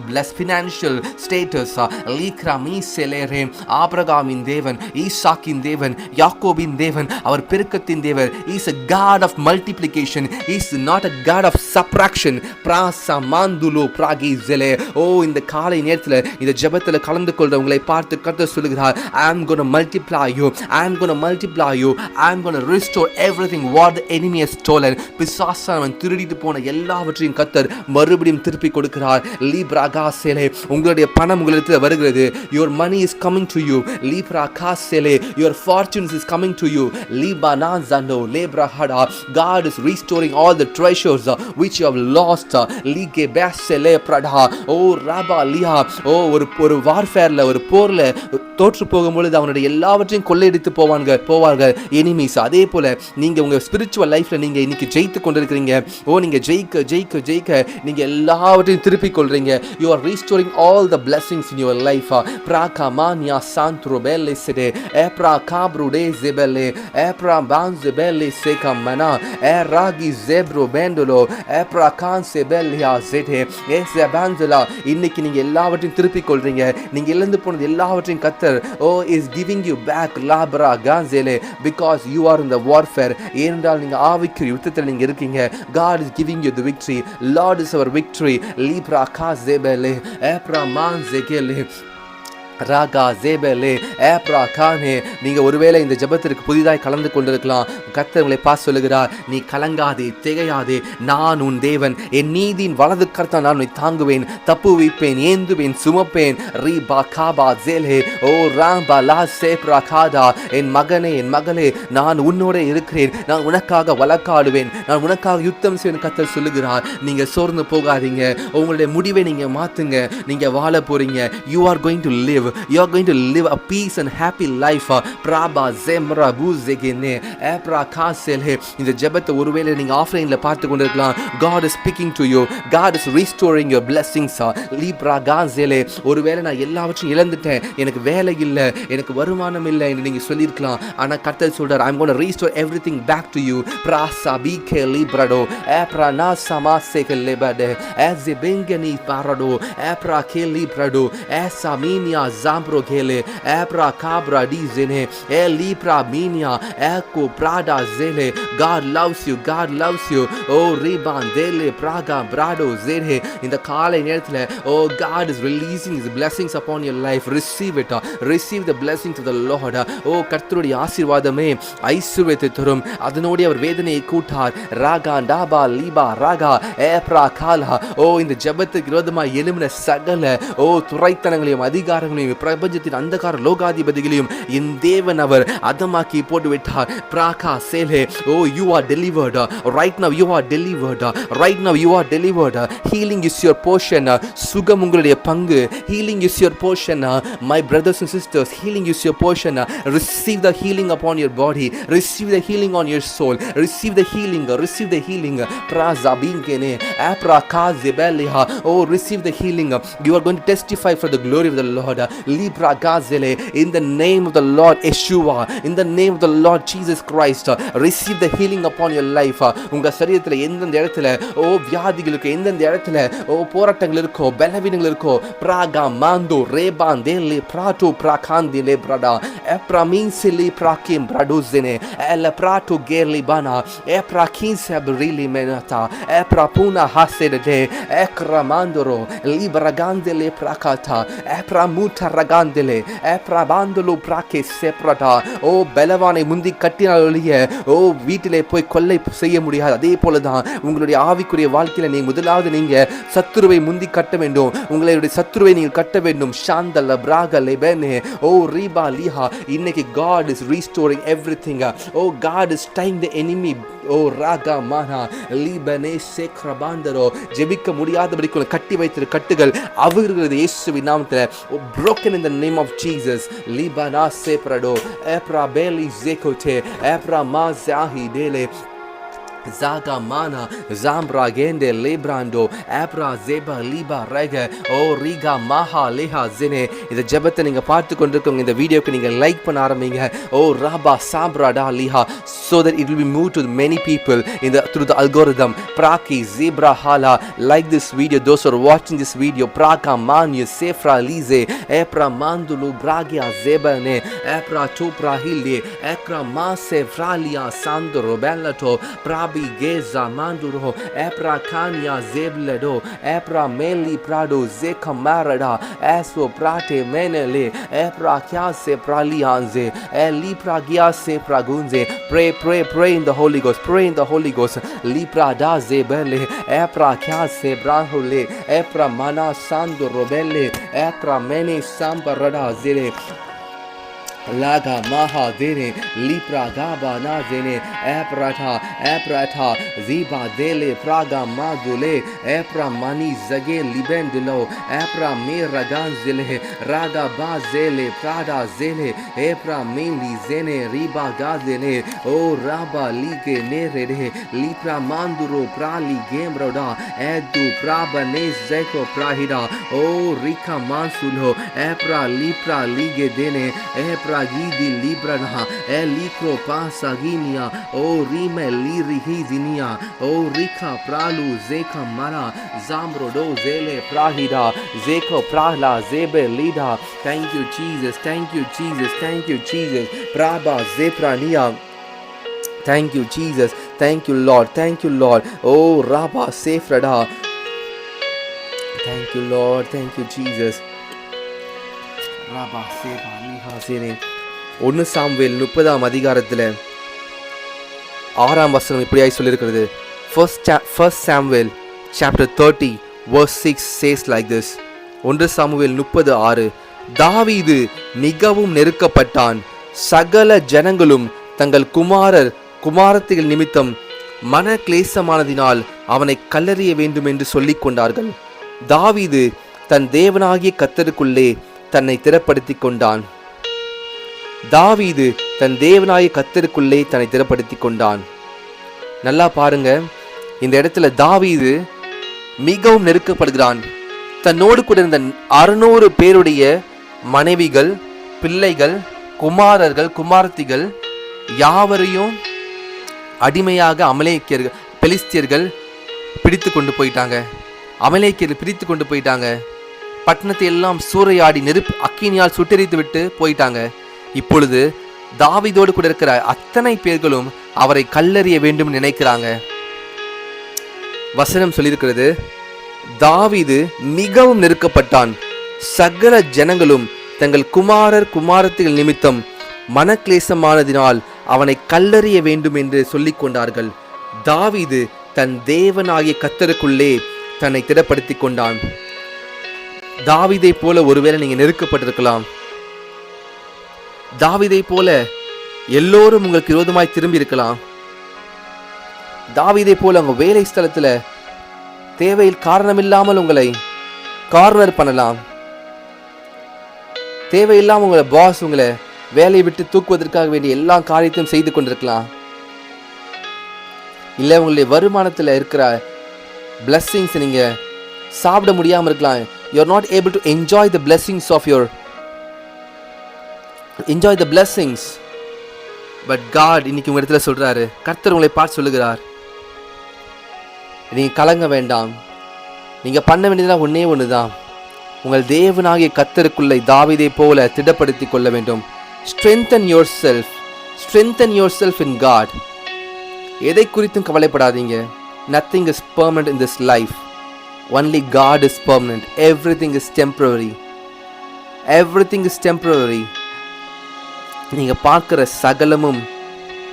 A: status. Likra miselere. ஆபிரகாமின் தேவன், ஈசாக்கின் தேவன், யாக்கோபின் தேவன், அவர் பெருக்கத்தின் தேவன். He is a God of multiplication. He is not a God of subtraction. Prasa mandulo pragizele. ஓ இந்த காலை நேரத்தில் இந்த ஜெபத்தில் கலந்து கொள்றவங்களை பார்த்து கர்த்தர் சொல்லுகிறார், I am going to multiply you, I am going to multiply you, I'm going to restore everything what the enemy has stolen. பிசாசானவன் திருடிட்டு போன எல்லாவற்றையும் கர்த்தர் மறுபடியும் திருப்பி கொடுக்கிறார். லீப்ரா காசேலே, உங்களுடைய பணம் உங்களிடத்தில் வருகிறது. Your money is coming to you. Lipra kasele, your fortunes is coming to you. Libana zando lebra hada. God is restoring all the treasures which you have lost. Lige basele prada. Oh Rabba liha. Oh ஒரு வார்ஃபேர்ல ஒரு போர்ல தோற்று போகும்பொழுது அவனுடைய எல்லாவற்றையும் கொள்ளையடித்து போவார்கள் enemies. அதே போல நீங்க உங்க ஸ்பிரிச்சுவல் லைஃப்ல நீங்க இன்னைக்கு ஜெயித்து கொண்டிருக்கிறீங்க. நீங்க ஜெயிக்க நீங்க எல்லாவற்றையும் திருப்பிக் கொள்றீங்க. You are restoring all the blessings in your life. Prakamania santro belle sede epra cabru de zebelle epra banzebelle sekamana eragi zebro bendolo epra canse bellia sede ezebanzela. இன்னைக்கு நீங்க எல்லாவற்றையும் திருப்பிக் கொள்றீங்க. நீங்க இழந்து போனது எல்லாவற்றையும் கர்த்தர் is giving you back labra ganzele because you are in the warfare. ஏனென்றால் நீங்க ஆவிக்குரிய யுத்தத்தில் நீங்க இருக்கீங்க. God is giving you the victory. Lord is our victory. Libra kazebele epra manzekele Raaga ஜேபலே ஏப்ரா கானே. நீங்க ஒருவேளை இந்த ஜெபத்திற்கு புதிதாய் கலந்து கொண்டிருக்கலாம். கர்த்தர் உங்களை பார்த்து சொல்லுகிறார், நீ கலங்காதே, திகையாதே, நான் உன் தேவன். என் நீதியின் வலது கரத்தால் நான் உன்னை தாங்குவேன், தப்புவிப்பேன், ஏந்துவேன், சுமப்பேன். ரீபா காபா ஜேலே ஓ ராம்பா லா சேப்ரா காதா. என் மகனே, என் மகளே, நான் உன்னோட இருக்கிறேன். நான் உனக்காக வழக்காடுவேன், நான் உனக்காக யுத்தம் செய்வேன். கர்த்தர் சொல்லுகிறார், நீங்க சோர்ந்து போகாதீங்க. உங்களுடைய முடிவை நீங்க மாத்துங்க. நீங்க வாழ போறீங்க. You are going to live. You are going to live a peace and happy life. Praba zemra buzegene epra kasele. இந்த ஜெபத்தை ஒருவேளை நீங்க ஆஃப்லைன்ல பார்த்து கொண்டிருக்கலாம். God is speaking to you. God is restoring your blessings. Libra gazele. ஒருவேளை நான் எல்லாவற்றையும் இழந்துட்டேன், எனக்கு வேலை இல்லை, எனக்கு வருமானம் இல்லை என்று நீங்க சொல்லியிருக்கலாம். ஆனா கர்த்தர் சொல்றார், I'm going to restore everything back to you. Prasa bike librado epra nasama sekelebade ezebengeni parado epra ke librado esaminia Zambro gele ebra cabra dizene elipra minia eko prada zele. God loves you. God loves you. Oh riban dele praga brado zele. இந்த காலை நேரத்துல God is releasing his blessings upon your life. Receive it. Receive the blessings of the Lord. கர்த்தருடைய ஆசீர்வாதமே ஐஸ்வர்யத்தை தரும். அதனோடு அவர் வேதனையை கூட்டார். ராகா டாபா லீபா ராகா ஏப்ரா காலா. இந்த ஜெபத்துக்கு விரோதமாக எழும்பின சகல துரைத்தனங்களையும் அதிகாரங்களையும் பிரபஞ்சத்தின் அந்தகார லோகாதிபதிகளையும் என் தேவன் அவர் அதமாக்கி போட்டு விட்டார். பிராகா சேலே. You are delivered. Right now you are delivered. Right now you are delivered. Healing is your portion. சுகம் உங்களுடைய பங்கு. Healing is your portion. My brothers and sisters, healing is your portion. Receive the healing upon your body. Receive the healing on your soul. Receive the healing. Receive the healing. Praza bingene apra kazebelia. Receive the healing. You are going to testify for the glory of the Lord. Libra gazele. In the name of the Lord Yeshua, in the name of the Lord Jesus Christ, receive the healing upon your life. உங்க சரீரத்துல எந்தெந்த இடத்துல வியாதிகள் இருக்கோ, எந்தெந்த இடத்துல போராட்டங்கள் இருக்கோ, பலவீனங்கள் இருக்கோ, பிராகா மாந்தோ ரேபான் தேலே பிராட்டோ பிராகாந்திலே பிரடா எப்ராமின்சிலி பிராகிம் பிரடோசனே எல பிராட்டோ கேர்லி பானா எப்ராகின் சப்ரிலி மெனதா எப்ராபுனா ஹாசெடே எக்ராமாந்தோரோ லிபரகாந்தலே பிராகாதா எப்ராமுட்டா ரகாந்தலே எப்ராபாந்தலோ பிராகே செப்ரடா. பலவானை முந்தி கட்டினால் ஒழிய வீட்டிலே போய் கொள்ளை செய்ய முடியாது. அதே போலதான் உங்களுடைய ஆவிக்குரிய வாழ்க்கையில நீங்க முதலாவது நீங்க சத்துருவை முந்தி கட்ட வேண்டும். உங்களுடைய சத்துருவை நீங்கள் கட்ட வேண்டும். ஷாந்தல பிராகலே பெனே ரீபா லிஹா. இன்னைக்கு God is restoring everything. God is tying the enemy. Raaga மானா லீபனே சேக்ரபாந்தரோ. ஜெபிக்க முடியாதபடிக்கு கட்டி வைத்திரு கட்டுகள் அவிழ்கிறது இயேசுவின் நாமத்திலே. broken in the name of Jesus. Libana seprado epra beli zekote epra mazahi dele Zaga mana zambra gende lebrando abra zeba liba rega riga maha leha zene. இந்த ஜெபத்தை நீங்க பார்த்து கொண்டிருக்கவங்க இந்த வீடியோக்கு நீங்க லைக் பண்ண ஆரம்பிங்க. Rabba sabra da liha, so that it will be moved to many people through the algorithm. Praki zebra hala, like this video. Those who are watching this video, praka manu sefra lize epra mandulu bragia zebane epra tupra hilde ekra mase fralia sandro bellato pra rabi geza manduro epra kanya zebledo epra meli prado zekamarada eso prate menele epra kyase pralianze elipra gyase pragunze. Pray in the Holy Ghost. Pray in the Holy Ghost. Lipra da zebele epra kyase brahule epra mana sando robele epra mene sambarada zele Laga maha dene lipra gaba na dene eprata ziba dele praga madule epra mani zage libendilo epra me ragan zele raga ba zele prada zele epra meli zene riba gazene o raba lige nerede lipra manduro prali gembroda edu praba ne zeko prahida o rika mansulo epra lipra lige dene epra Gidi librana elikro pasaginia o rime lirihizinia o rika pralu zeka mara zambrodo zele prahida zeko prahla zebe lida. Thank you Jesus, thank you Jesus, thank you Jesus. Prabha zeprania. Thank you Jesus, thank you Lord, thank you Lord. Oh Rabba sefrada. Thank you Lord, thank you Jesus. Rabba seva liha zene 1 Samuel 30 அதிகாரத்தில் 6 வசனம் இப்படியாய் சொல்லியிருக்கிறது. First Samuel chapter 30 verse 6 says like this. 1 Samuel 30:6 தாவீது மிகவும் நெருக்கப்பட்டான். சகல ஜனங்களும் தங்கள் குமாரத்திகள் நிமித்தம் மன கிளேசமானதினால் அவனை கல்லறிய வேண்டும் என்று சொல்லிக் கொண்டார்கள். தாவீது தன் தேவனாகிய கர்த்தருக்குள்ளே தன்னை திறப்படுத்திக் கொண்டான். தாவீது தன் தேவனாகிய கர்த்தருக்குள்ளே தன்னை திறப்படுத்திக் கொண்டான். நல்லா பாருங்க, இந்த இடத்துல தாவீது மிகவும் நெருக்கப்படுகிறான். தன்னோடு கூட இருந்த 600 பேருடைய மனைவிகள், பிள்ளைகள், குமாரர்கள், குமாரத்திகள் யாவரையும் அடிமையாக அமலேக்கியர்கள், பெலிஸ்தியர்கள் பிடித்து கொண்டு போயிட்டாங்க. அமலேக்கியர்கள் பிடித்து கொண்டு போயிட்டாங்க. பட்டணத்தை எல்லாம் சூறையாடி நெருப்பு அக்கினியால் சுட்டெரித்து விட்டு போயிட்டாங்க. இப்பொழுது தாவீதோடு கூட இருக்கிற அத்தனை பேர்களும் அவரை கல்லறிய வேண்டும் நினைக்கிறாங்க. வசனம் சொல்லியிருக்கிறது, தாவீது மிகவும் நெருக்கப்பட்டான். சகல ஜனங்களும் தங்கள் குமாரத்திகள் நிமித்தம் மனக்லேசமானதினால் அவனை கல்லறிய வேண்டும் என்று சொல்லிக் கொண்டார்கள். தாவீது தன் தேவனாகிய கர்த்தருக்குள்ளே தன்னை திடப்படுத்திக் கொண்டான். தாவீதை போல ஒருவேளை நீங்க நெருக்கப்பட்டிருக்கலாம். தாவீதை போல எல்லோரும் உங்களுக்கு விரோதமாய் திரும்பி இருக்கலாம். தாவீதை போல உங்க வேலை ஸ்தலத்துல தேவையில் காரணமில்லாமல் உங்களை கார்னர் பண்ணலாம். தேவையில்லாமல் உங்களை பாஸ் உங்களை வேலையை விட்டு தூக்குவதற்காக வேண்டிய எல்லா காரியத்தையும் செய்து கொண்டிருக்கலாம். இல்லை உங்களுடைய வருமானத்தில் இருக்கிற blessings நீங்க சாப்பிட முடியாமல் இருக்கலாம். You are not able to enjoy the blessings of your but God இன்னைக்கு உங்க இடத்துல சொல்றாரு, கர்த்தர் உங்களை பார்த்து சொல்லுகிறார், நீங்க கலங்க வேண்டாம். நீங்க பண்ண வேண்டியதுலாம் ஒன்னே ஒண்ணுதான். உங்கள் தேவனாகிய கர்த்தருக்குள்ளே தாவீதை போல திடப்படுத்திக் கொள்ள வேண்டும். strengthen yourself in God. எதை குறித்தும் கவலைப்படாதீங்க. nothing is permanent in this life. Only God is permanent. Everything is temporary. நீங்க பார்க்கிற சகலமும்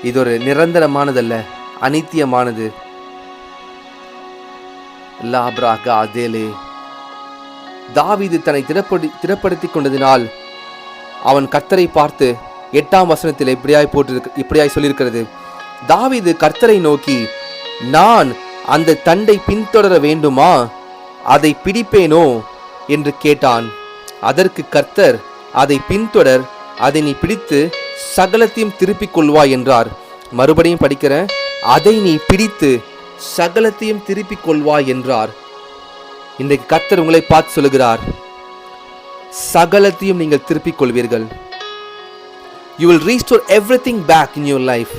A: இது ஒரு நிரந்தரமானதல்ல, அனித்தியமானது. தாவீது தன்னை திடப்படுத்திக் கொண்டதினால் அவன் கர்த்தரை பார்த்து 8ஆம் வசனத்தில் இப்படியாய் சொல்லியிருக்கிறது. தாவீது கர்த்தரை நோக்கி, நான் அந்த தண்டை பின்தொடர வேண்டுமா, அதை பிடிப்பேனோ என்று கேட்டான். அதற்கு கர்த்தர், அதை பின்தொடர், அதை நீ பிடித்து சகலத்தையும் திருப்பிக் கொள்வாய் என்றார். மறுபடியும் படிக்கிறேன், அதை நீ பிடித்து சகலத்தையும் திருப்பிக் கொள்வாய் என்றார். இன்றைக்கு கர்த்தர் உங்களை பார்த்து சொல்லுகிறார், சகலத்தையும் நீங்கள் திருப்பிக் கொள்வீர்கள். You will restore everything back in your life.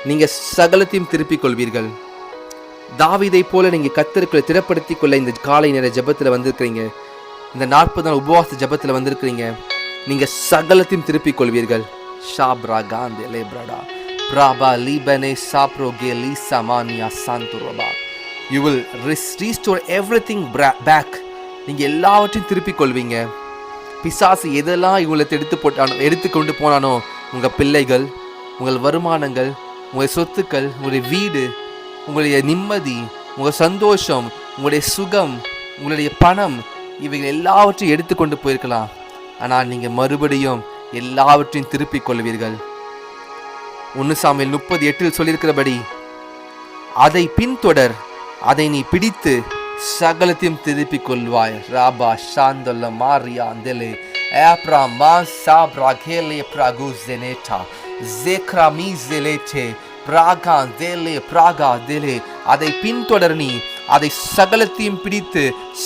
A: நீங்க சகலத்தையும் திருப்பிக் கொள்வீர்கள். தாவீதை போல நீங்க கர்த்தருக்குள்ள திடப்படுத்திக் கொள்ள இந்த காலை நேர ஜெபத்துல வந்திருக்கிறீங்க. இந்த 40 நாள் உபவாச ஜெபத்துல வந்திருக்கிறீங்க. நீங்க சகலத்தையும் திருப்பிக் கொள்வீர்கள். ஷாப்ரா காந்தே லேப்ரடா Praba libene saproge lisa mania santuraba. You will restore everything back. நீங்க எல்லாவற்றையும் திருப்பிக் கொள்வீங்க. பிசாசு எதெல்லாம் இவங்களை எடுத்து கொண்டு போனானோ, உங்க பிள்ளைகள், உங்கள் வருமானங்கள், உங்கள் சொத்துக்கள், உங்களுடைய வீடு, உங்களுடைய நிம்மதி, உங்கள் சந்தோஷம், உங்களுடைய சுகம், உங்களுடைய பணம், இவைகள் எல்லாவற்றையும் எடுத்து கொண்டு போயிருக்கலாம். ஆனால் நீங்க மறுபடியும் எல்லாவற்றையும் திருப்பிக் கொள்வீர்கள். 1 சாமுவேல் 30:8 சொல்லியிருக்கிறபடி, அதை பின்தொடர், அதை நீ பிடித்து சகலத்தையும் திருப்பிக் கொள்வாய். ராபா ஷாந்தல்ல மாரியா அந்தலே ஏப்ரா மாசா பிராகேலே பிராகுசெனேட்டா ஜேக்ரா மீசெலேட்டே பிராகா தேலே பிராகா தேலே. அதை பின்தொடர், நீ அதை சகலத்தையும் பிடித்து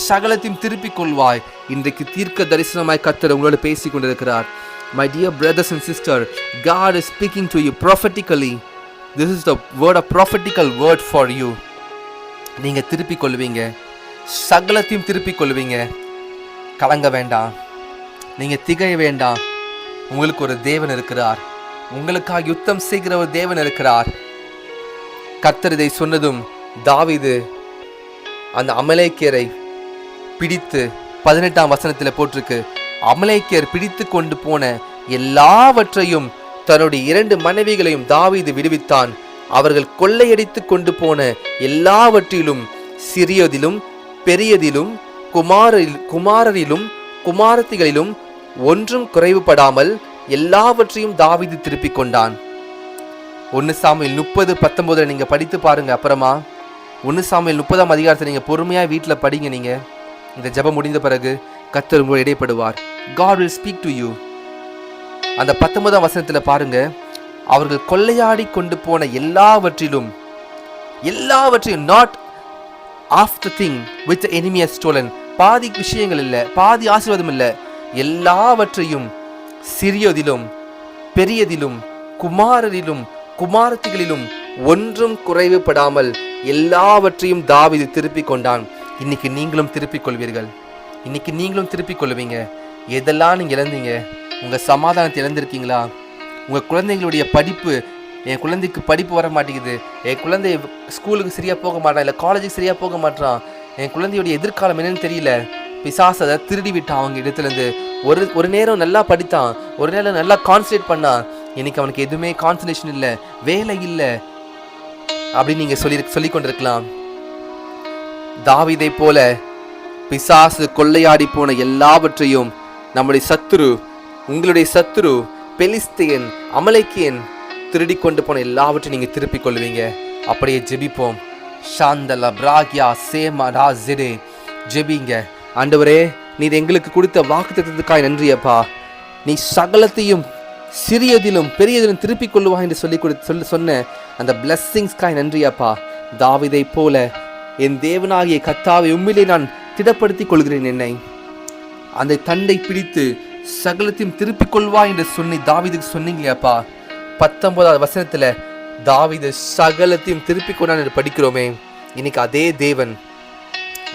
A: சகலத்தையும் திருப்பிக் கொள்வாய். இன்றைக்கு தீர்க்க தரிசனமாய் கர்த்தர் உங்களோடு பேசிக் கொண்டிருக்கிறார். My dear brothers and sisters, God is speaking to you prophetically. This is the word, a prophetical word for you. நீங்க திருப்பிக் கொள்வீங்க, சகலத்தையும் திருப்பிக் கொள்வீங்க. கலங்க வேண்டாம், நீங்க திகைய வேண்டாம். உங்களுக்கு ஒரு தேவன் இருக்கிறார், உங்களுக்காக யுத்தம் செய்கிற ஒரு தேவன் இருக்கிறார். கர்த்தர் இதை சொன்னதும் தாவீது அந்த அமலேக்கியரை பிடித்து 18ஆம் வசனத்தில் போட்டிருக்கு, அமலேக்கியர் பிடித்து கொண்டு போன எல்லாவற்றையும் தன்னுடைய 2 மனைவிகளையும் தாவீது விடுவித்தான். அவர்கள் கொள்ளையடித்து கொண்டு போன எல்லாவற்றிலும், சிறியதிலும் பெரியதிலும், குமாரரிலும் குமாரத்திகளிலும் ஒன்றும் குறைவுபடாமல் எல்லாவற்றையும் தாவீது திருப்பிக் கொண்டான். 1 சாமுவேல் 30:19 நீங்க படித்து பாருங்க. அப்புறமா 1 சாமுவேல் 30ஆம் அதிகாரத்தை நீங்க பொறுமையா வீட்டில் படிங்க. நீங்க இந்த ஜெபம் முடிந்த பிறகு கர்த்தர் உங்களோடு இடைப்படுவார். God will speak to you. அந்த 19ஆம் வசனத்தில் பாருங்க, அவர்கள் கொள்ளையாடி கொண்டு போன எல்லாவற்றிலும், not half the thing which the enemy has stolen. பாதி விஷயங்கள் இல்லை, பாதி ஆசீர்வாதம் இல்லை, எல்லாவற்றையும், சிறியதிலும் பெரியதிலும் குமாரரிலும் குமாரத்திகளிலும் ஒன்றும் குறைவுபடாமல் எல்லாவற்றையும் தாவீது திருப்பிக் கொண்டான். இன்னைக்கு நீங்களும் திருப்பிக் கொள்வீர்கள். இன்னைக்கு நீங்களும் திருப்பிக் கொள்வீங்க. எதெல்லாம் நீங்க இழந்தீங்க? உங்க சமாதானத்தை இழந்திருக்கீங்களா? உங்க குழந்தைங்களுடைய படிப்பு, என் குழந்தைக்கு படிப்பு வர மாட்டேங்குது, என் குழந்தை ஸ்கூலுக்கு சரியா போக மாட்டான், இல்லை காலேஜுக்கு சரியா போக மாட்டான், என் குழந்தையுடைய எதிர்காலம் என்னன்னு தெரியல. பிசாசு அதை திருடி விட்டான் அவங்க இடத்துலேருந்து. ஒரு நேரம் நல்லா படித்தான், ஒரு நேரம் நல்லா கான்சன்ட்ரேட் பண்ணான், இன்னைக்கு அவனுக்கு எதுவுமே கான்சன்ட்ரேஷன் இல்லை, வேலை இல்லை அப்படின்னு நீங்க சொல்லி கொண்டிருக்கலாம். தாவீதை போல பிசாசு கொள்ளையாடி போன எல்லாவற்றையும் நம்முடைய சத்துரு, உங்களுடைய சத்துரு பெலிஸ்தியன், அமலேக்கியன் திருடி கொண்டு போன எல்லாவற்றையும் நீங்க திருப்பிக் கொள்வீங்க. அப்படியே ஜெபிப்போம். ஷாந்தலா பிராகியா சேமா ராஜிரே. ஜெபிங்க. ஆண்டவரே, நீர் எங்களுக்கு கொடுத்த வாக்குத்தத்தத்துக்காய் நன்றியப்பா. நீ சகலத்தையும் சிறியதிலும் பெரியதிலும் திருப்பிக் கொள்ளுவா என்று சொன்ன அந்த பிளஸ்ஸிங்ஸ்காய் நன்றியப்பா. தாவீதை போல என் தேவனாகிய கர்த்தாவை உம்மிலே நான் திடப்படுத்திக் கொள்கிறேன். என்னை அந்த தண்டை பிடித்து சகலத்தையும் திருப்பிக் கொள்வா என்று சொல்லி தாவீதுக்கு சொன்னீங்கப்பா. 19ஆவது வசனத்துல தாவீது சகலத்தையும் திருப்பிக் கொண்டான் என்று படிக்கிறோமே. இன்னைக்கு அதே தேவன்,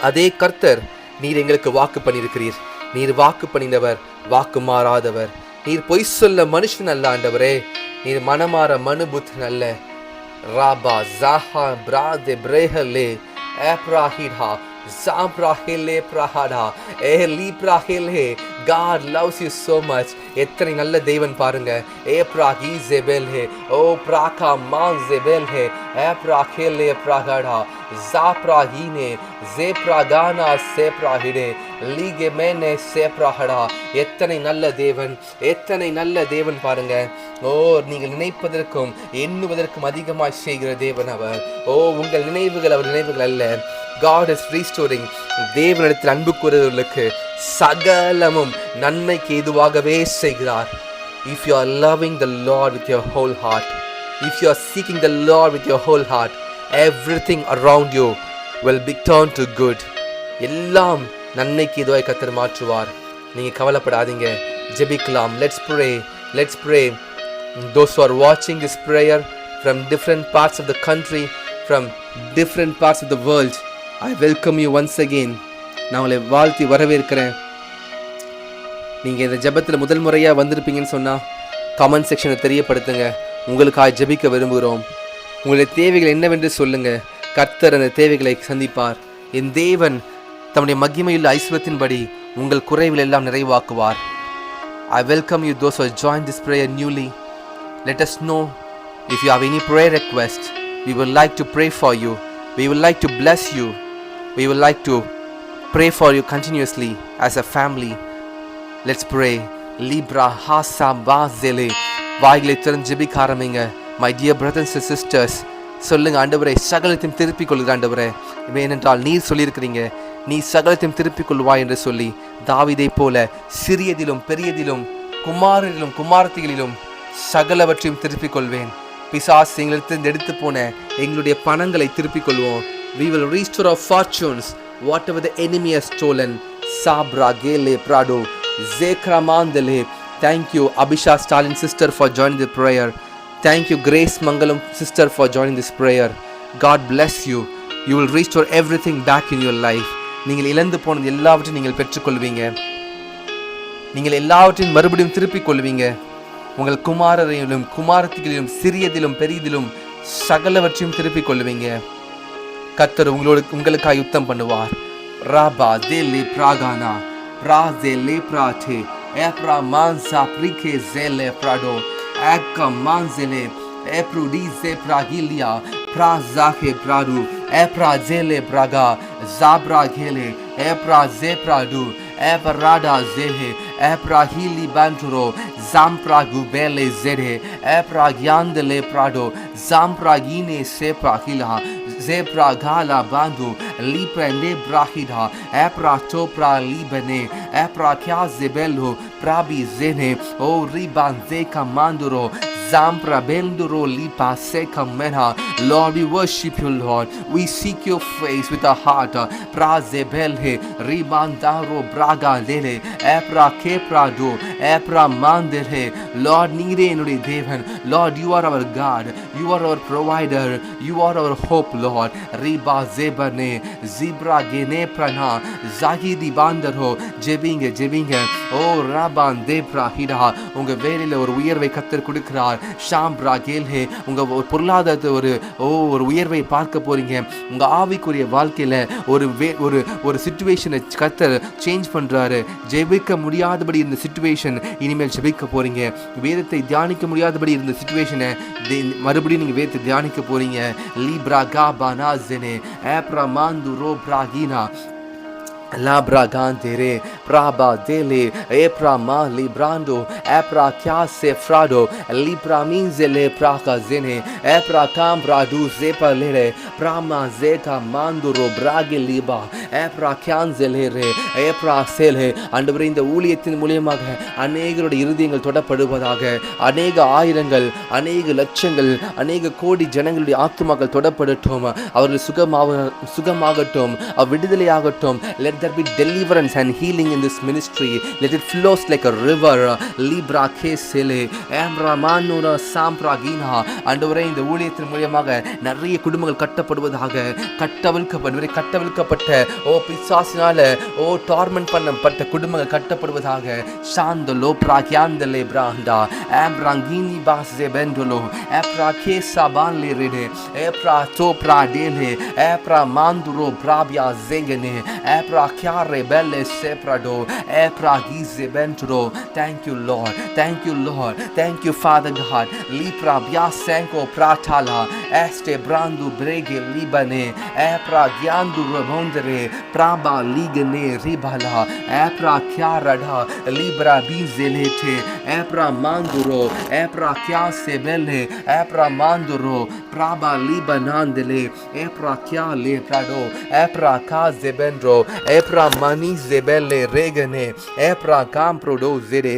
A: அதே கர்த்தர் நீர் எங்களுக்கு வாக்கு பண்ணியிருக்கிறீர். நீர் வாக்கு பண்ணினவர், வாக்கு மாறாதவர். நீர் பொய் சொல்ல மனுஷன் அல்ல ஆண்டவரே, நீர் மனமாற மனுபுத்தன் அல்ல. ராபா ஜாஹா பிராதே பிரேஹலே ஏப்ராஹிடா ஜாப்ராஹிலே பிரஹாடா ஏலி பிரஹிலே. God loves you so much. எத்தனை நல்ல தேவன் பாருங்க. ஏப்ராஹி ஜெபெல்ஹே ஓ பிராகா மான் ஜெபெல்ஹே ஏப்ராஹிலே பிரஹாடா ஜாப்ராஹினே ஜேப்ராகானா சேப்ராஹிடே லீகெமெனே சேப்ராஹடா. எத்தனை நல்ல தேவன், எத்தனை நல்ல தேவன் பாருங்க. ஓ, நீங்கள் நினைப்பதற்கும் எண்ணுவதற்கும் அதிகமாக செய்கிற தேவன் அவர். ஓ, உங்கள் நினைவுகள் அவர் நினைவுகள் அல்ல. God is restoring. தேவனிடத்தில் அன்பு கூறுவர்களுக்கு சகலமும் நன்மைக்கு ஏதுவாகவே செய்கிறார். If you are loving the Lord with your whole heart, if you are seeking the Lord with your whole heart, everything around you will be turned to good. எல்லாம் நன்மைக்கு ஏதுவாய் கர்த்தர் மாற்றுவார். நீங்க கவலைப்படாதீங்க, ஜெபிக்கலாம். Let's pray. Those who are watching this prayer from different parts of the country, from different parts of the world, I welcome you once again. நான் உங்களை வாழ்த்தி வரவேற்கிறேன். நீங்கள் இந்த ஜெபத்தில் முதல் முறையாக வந்திருப்பீங்கன்னு சொன்னால் கமெண்ட் செக்ஷனை தெரியப்படுத்துங்க. உங்களுக்காக ஜெபிக்க விரும்புகிறோம். உங்களுடைய தேவைகள் என்னவென்று சொல்லுங்க. கர்த்தர் அந்த தேவைகளை சந்திப்பார். என் தேவன் தம்முடைய மகிமையுள்ள ஐஸ்வரத்தின்படி உங்கள் குறைவில் எல்லாம் நிறைவாக்குவார். I welcome you those who have joined this prayer newly. Let us know if you have any prayer request. We would like to pray for you. We would like to bless you. We would like to pray for you continuously as a family. Let's pray. Libra hasa bazele. வாய்களை திறந்து ஜெபிக்க ஆரம்பிங்க. My dear brothers and sisters, சொல்லுங்க, ஆண்டவரே சகலத்தையும் திருப்பிக் கொள்கிற ஆண்டவரே, ஏனென்றால் நீர் சொல்லியிருக்கிறீங்க, நீ சகலத்தையும் திருப்பிக் கொள்வாய் என்று சொல்லி. தாவீதை போல சிறியதிலும் பெரியதிலும் குமாரரிலும் குமாரத்திகளிலும் சகலவற்றையும் திருப்பிக் கொள்வேன். பிசாசு எங்களிடத்திலிருந்து எடுத்து போன எங்களுடைய பணங்களை திருப்பிக் கொள்வோம். We will restore our fortunes, whatever the enemy has stolen. Sabra gele prado zekra mandele. Thank you Abhisha Stalin sister for joining the prayer. Thank you Grace Mangalam sister for joining this prayer. God bless you. You will restore everything back in your life. நீங்கள் இழந்து போனது எல்லாவற்றையும் நீங்கள் பெற்றுக்கொள்வீங்க. நீங்கள் எல்லாவற்றையும் மறுபடியும் திருப்பிக் கொள்வீங்க. உங்கள் குமாரரையிலும் குமாரத்திகளிலும் சிறியதிலும் பெரியதிலும் சகலவற்றையும் திருப்பிக் கொள்வீங்க. கர்த்தர் உங்களுக்காக யுத்தம் பண்ணுவார். ராபா தேலே பிராகானா பிராசேலே பிராட்டே ஏப்ரா மான்சா பிரிகே ஜேலே பிராடோ ஏக்க மான்சேலே ஏப்ருடிசே பிராகிலியா prazahe pradu epra zele praga zabra gele epra zepradu eprada zehe epra hili banturo zampra gubele zere epra gyandele prado zampra gine sepra hila zebra gala bandu lipre ne brahida epra topra libene epra kya zebelo prabi zene o riban zeka manduro Zampra benduro lipa seka menha. Lord, we worship you, Lord. We seek your face with our heart. Praze belhe ribandaro braga lele epra kepra do epra mandere. Lord, nire enudi devan. Lord, you are our God. You are our provider. You are our hope, Lord. Riba zebane zibra gene prana zahidi bandaro jebinge oh raban debra hida. உங்க வேலையில ஒரு உயர்வை கர்த்தர் கொடுக்கிறார். ஷாம்ப்ரா கேல்ஹே உங்க பொருளாதாரத்தை ஒரு உயர்வை பார்க்க போறீங்க. உங்க ஆவிக்குரிய வாழ்க்கையில ஒரு சிச்சுவேஷனை கர்த்தர் சேஞ்ச் பண்றாரு. ஜெபிக்க முடியாதபடி இருந்த சிச்சுவேஷன் இனிமேல் ஜெபிக்க போறீங்க. வேதத்தை தியானிக்க முடியாதபடி இருந்த சிச்சுவேஷனை மறுபடியும் நீங்க வேதத்தை தியானிக்க போறீங்க. லீப்ரா காபானா ஜெனே ஏப்ரா மாந்து ரோ பிராகினா Labra gantere praba dele epra ma librando epra kya se frado libra minzele praka zene epra cambra du zepa lere prama zeka manduro brage liba epra kyanzele re epra sele. ஆண்டவரே, இந்த ஊழியத்தின் மூலமாக அநேகருடைய இருதயங்கள் தொடப்படுவதாக. அநேக ஆயிரங்கள், அநேக லட்சங்கள், அநேக கோடி ஜனங்களுடைய ஆத்துமாக்கள் தொடப்படட்டும். அவர்கள் சுகமாகட்டும், விடுதலையாகட்டும். Let there be deliverance and healing in this ministry. Let it flows like a river. Libra kesele amra manura sampragina. ஆண்டவரே, இந்த ஊழியத்தின் மூலமாக நிறைய குடும்பங்கள் கட்டப்படுவதாக. கட்டவிழ்க்கப்பட்ட பிசாசினால டார்மெண்ட் பண்ணப்பட்ட குடும்பங்கள் கட்டப்படுவதாக. சாந்தலோ பிராகியாந்தலே பிராண்டா ஆம்ராங்கினி பாஸ்ஸே பெண்டலோ ஏப்ரா கேசா Ponlait ரெடே ஏப்ரா தோப்ரா டேலே ஏப்ரா மாந்துரோ பிராபியா ஜெங்கனே ஏப்ரா rebelle seprado epra gize bentro. Thank you, Lord. Thank you, Lord. Thank you, Father God. Lipra biasenko pratala este brandu brege libane epra gyandu remondere praba ligane ribala epra kyarada libra bizelete epra manduro epra kyasebele epra manduro praba libanandele epra kyale prado epra kazebendro epra mani zebele regane epra camprodo zede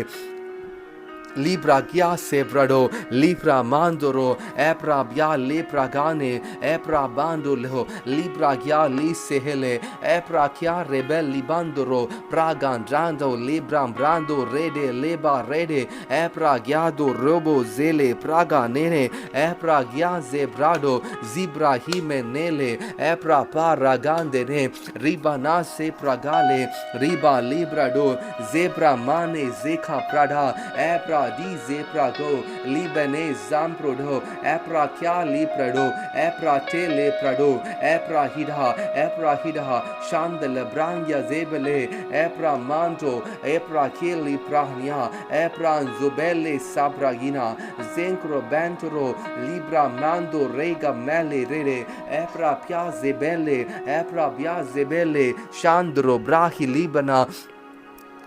A: Libra gya sebrado libra mandoro epra bia lepra gane epra bandolo libra gya li sehele epra kya rebel libandoro pragan drando libra brando rede leba rede epra gyado robo zele praga nene epra gya zebrado zibra himenele epra paragande ne riba na se pragale riba librado zebra mane zeka prada epra di zeprago libene zamprodo epra kya liprado epra te leprado epra hida shandala brangya zebele epra manto epra keli prahnia epra zobele sabragina zenkro bantoro libra mando rega mele rere epra pia zebele epra bia zebele shandro brahi libana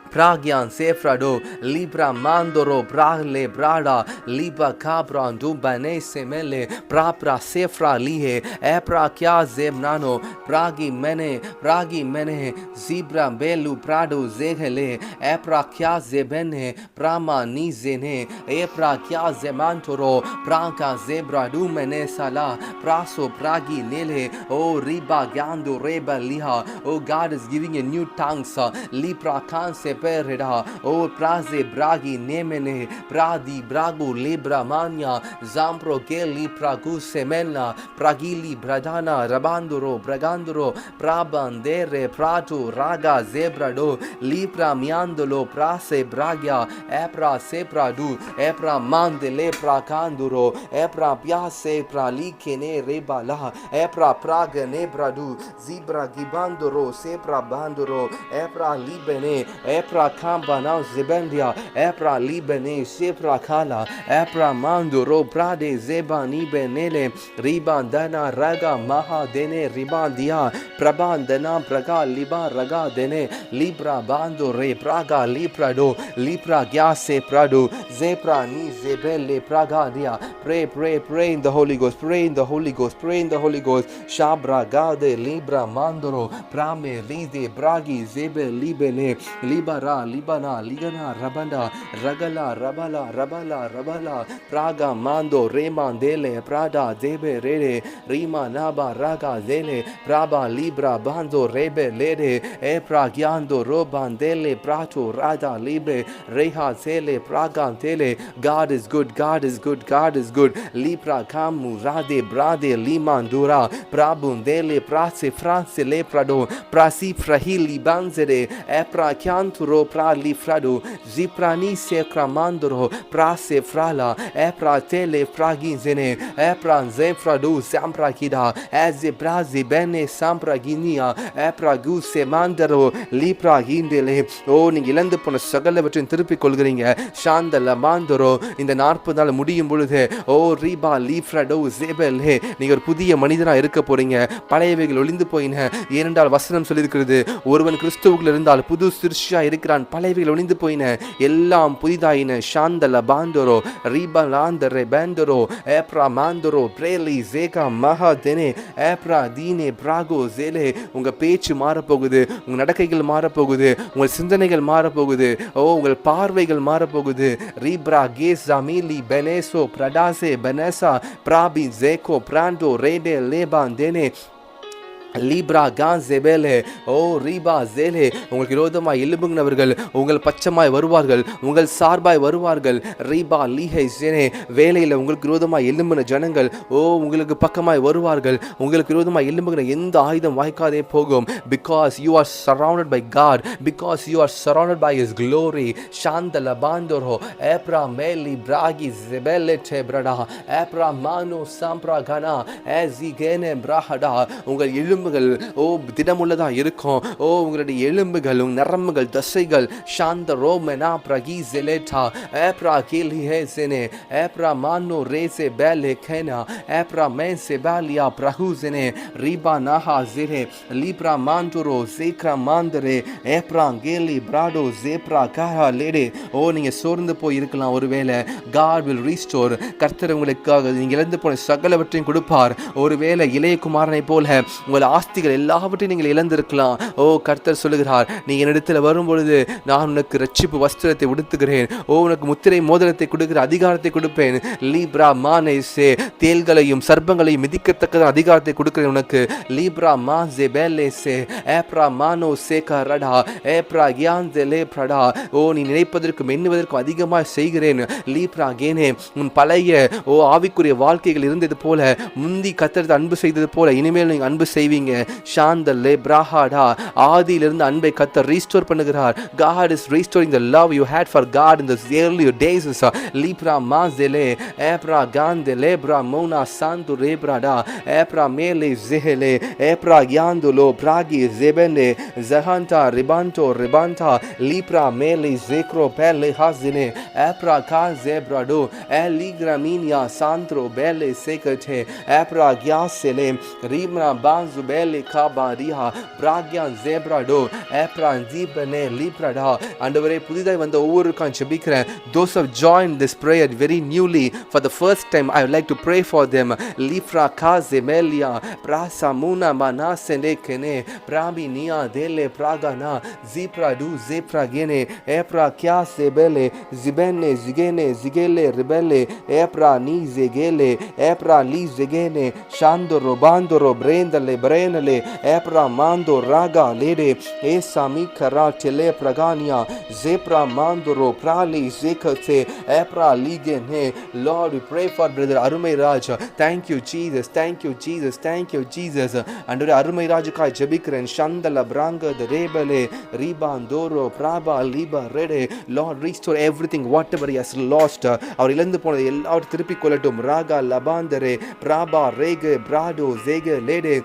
A: Pragyan Sefrado, Libra Mandoro, Brahle Brada, Liba Cabra, Dubane Semele, Prapra Sefra Lihe, Epra Kya Zemnano, Pragi Mene, Zibra Belu Prado Zegele, Epra Kya Zebene, Prama Nizene, Epra Kya Zemantoro, Pranka Zebra Dumene Sala, Praso Pragi Nele, O Riba Gando Reba Liha, oh God is giving you new tongues, Lipra Kanse Pereda, O Praze Bragi Nemene, Pradi Bragu Libra Mania, Zampro Geli Pragu Semena, Pragili Bradana, Rabanduro, Braganduro, Prabandere, Prato, Raga, Zebrado, Lipra Miandolo, Prase Bragia, Epra Sepradu, Epra Mande Lepra Canduro, Epra Piase Pralikene Rebala, Epra Praga Nebradu, Zibra Gibandoro, Sepra Bandoro, Epra Libene, Epra Kambana Zebendia, Epra Libene, Sepra Kala, Epra Mandoro, Prade Zebani Benele, Ribandana Raga Maha Dene, Ribandia, Prabandana Praga Liba Raga Dene, Libra Bando Re Praga Liprado, Lipra Gyase Prado, Zepra Ni Zebele Praga Dia. Pray in the Holy Ghost, pray in the Holy Ghost, pray in the Holy Ghost. Shabra Gade Libra Mandoro, Prame Lide Bragi Zebe Libene, Libara Libana Ligana Rabanda Ragala Rabala Praga Mando Remandele Prada Zebe Rede Rima Naba Raga Zele Praba Libra Bando Rebe Lede Epra Gyando Robandele Prato Rada Libre Reha Zele Praga Tele. God is good, God is good, God is good. Libra Kamu Rade Brade Limandura Prabundele Prase France Le Prado Prasi Frahili Banzere Epra Chianturo Pra Lifrado Ziprani Secramandoro Prase Frala Epra Tele Fraginzene Epra Zefrado Sampra Kida Ezebrazi Bene Sampra Ginia Epra Guse Mandaro Lipra Gindele. ஓ நீங்க இழந்து போன சகலவற்றையும் திருப்பிக் கொள்கிறீங்க. ஷாந்தல மாந்தரோ இந்த 40 நாள் முடியும் பொழுது ஓ ரீபா லீஃப்ரடோ ஜேபல் ஹே நீங்க ஒரு புதிய மனிதனா இருக்க போறீங்க. பழையவைகள் ஒளிந்து போயின. ஏனென்றால் வசனம் சொல்லியிருக்கிறது, ஒருவன் கிறிஸ்துவுக்குள் இருந்தால் புது சிருஷ்டியா இருக்கிறான், பழையவைகள் ஒளிந்து போயின, எல்லாம் புதிதாயின. ஷாந்தல பாந்தரோ ரீபா லாந்தரே பாந்தரோ ஏப்ரா மாந்தரோ பிரேலி ஜேகா மஹா தெனே ஏப்ரா தீனே பிராகோ ஜேலே. உங்க பேச்சு மாறப்போகுது, உங்க நடக்கைகள் மாறப்போகுது, உங்கள் சிந்தனைகள் மாறப்போகுது, ஓ உங்கள் பார்வைகள் மாறப்போகுது. ரீப்ரா கேஸ் ஜாமிலி பெனேசோ பிரடாசே பெனேசா பிராபி ஜேகோ பிராண்டோ ரேடே லேபான் தேனே லீப்ரா கான்செபேலே ஓ ரீபா ஜேலே. உங்களுக்கு விரோதமாய் எழும்புகிறவர்கள் உங்கள் பட்சமாய் வருவார்கள், உங்கள் சார்பாய் வருவார்கள். ரீபா லீஹை ஜேனே. வேலையில் உங்களுக்கு விரோதமாய் எழும்பின ஜனங்கள் ஓ உங்களுக்கு பக்கமாய் வருவார்கள். உங்களுக்கு விரோதமாய் எழும்புகிற எந்த ஆயுதம் வாய்க்காதே போகும். Because you are surrounded by God, because you are surrounded by his glory. சாந்தல பாந்தோரோ ஏப்ரா மேலி பிராகி ஜெபெலே டெப்ரடா ஏப்ரா மானோ சாம்ப்ரா கனா ஏசி கேனே பிராஹடா. உங்கள் எலும்புகள் ஓ திடமுள்ளதா இருக்கும். ஓ உங்களுடைய எலும்புகள், உங்கள் நரம்புகள், தசைகள் சாந்த ரோமனா பிரகி ஜெலேட்டா ஏப்ரா கேலி ஹேசெனே ஏப்ரா மானோ ரேசே பேலே கேனா ஏப்ரா மேசே பாலியா பிரஹூசெனே ரீபா நாஹா ஜெரே லீப்ரா மாண்டோரோ ஜேக்ரா மாந்தரே ஏப்ரா கேலி பிராடோ ஜேப்ரா காஹா லேடே. ஓ நீங்க சோர்ந்து போய் இருக்கலாம். ஒருவேளை God will restore. கர்த்தர் உங்களுக்காக நீங்க இழந்து போன சகலவற்றையும் கொடுப்பார். ஒருவேளை இளைய குமாரனை போல உங்கள் ஆஸ்திகள் எல்லாவற்றையும் நீங்கள் இழந்திருக்கலாம். ஓ கர்த்தர் சொல்லுகிறார், நீ என்னிடத்தில் வரும்பொழுது நான் உனக்கு ரட்சிப்பு வஸ்திரத்தை உடுத்துகிறேன். ஓ உனக்கு முத்திரை மோதிரத்தை கொடுக்கிற அதிகாரத்தை கொடுப்பேன். லீப்ரா மானேசே தேள்களையும் சர்ப்பங்களையும் மிதிக்கத்தக்க அதிகாரத்தை கொடுக்கிறேன் உனக்கு. லீப்ரா மாசே பேலேசே ஏப்ரா மானோ சேகா ரடா ஏப்ரா கியான்சே லேப்ரடா. ஓ நீ நினைப்பதற்கும் எண்ணுவதற்கும் அதிகமாக செய்கிறேன். லீப்ரா கேனே. உன் பழைய ஓ ஆவிக்குரிய வாழ்க்கைகள் இருந்தது போல, முந்தி கர்த்தர் அன்பு செய்தது போல இனிமேல் நீங்கள் அன்பு செய்வீங்க. செய்வீங்க. ஷாந்தல்லே பிராஹாடா, ஆதியிலிருந்து அன்பை கர்த்தர் ரீஸ்டோர் பண்ணுகிறார். God is restoring the love you had for God in the earlier days. Libra mazele ebra gandele bra mona santo rebrada ebra mele zehele ebra yandulo bragi zebene zahanta ribanto ribanta libra mele zekro pele hazine ebra ka zebrado eligraminia santro bele sekete ebra gyasele rimra banzu bele kabaria bragya zebrado ebra zibene librada. ஆண்டவரே, புதிதாய் வந்த ஒவ்வொருவருக்கும் ஜெபிக்கிறேன். Those who have joined this prayer very newly for the first time, I would like to pray for them. Lifra kazemelia prasamuna manasene kene prami nia dele pragana zipra du zipra gene epra kya sebele zibene zigene zigele rebele epra ni zegele epra li zegene shandoro bandoro brendale brenale epra mando raga lede esami kara tele pragania zebra mandoro prali zekate epra ligene. Lord, we pray for brother Arumai Raj. Thank you Jesus, thank you Jesus, thank you Jesus. Andore Arumai Raj kai jebikren shandala branga the rebele ribandoro praba liba rede. Lord, restore everything whatever he has lost. அவர் இழந்து போனதை எல்லாரும் திருப்பிக் கொள்ளட்டும். Raaga லபாந்தரே praba rege brado zege lede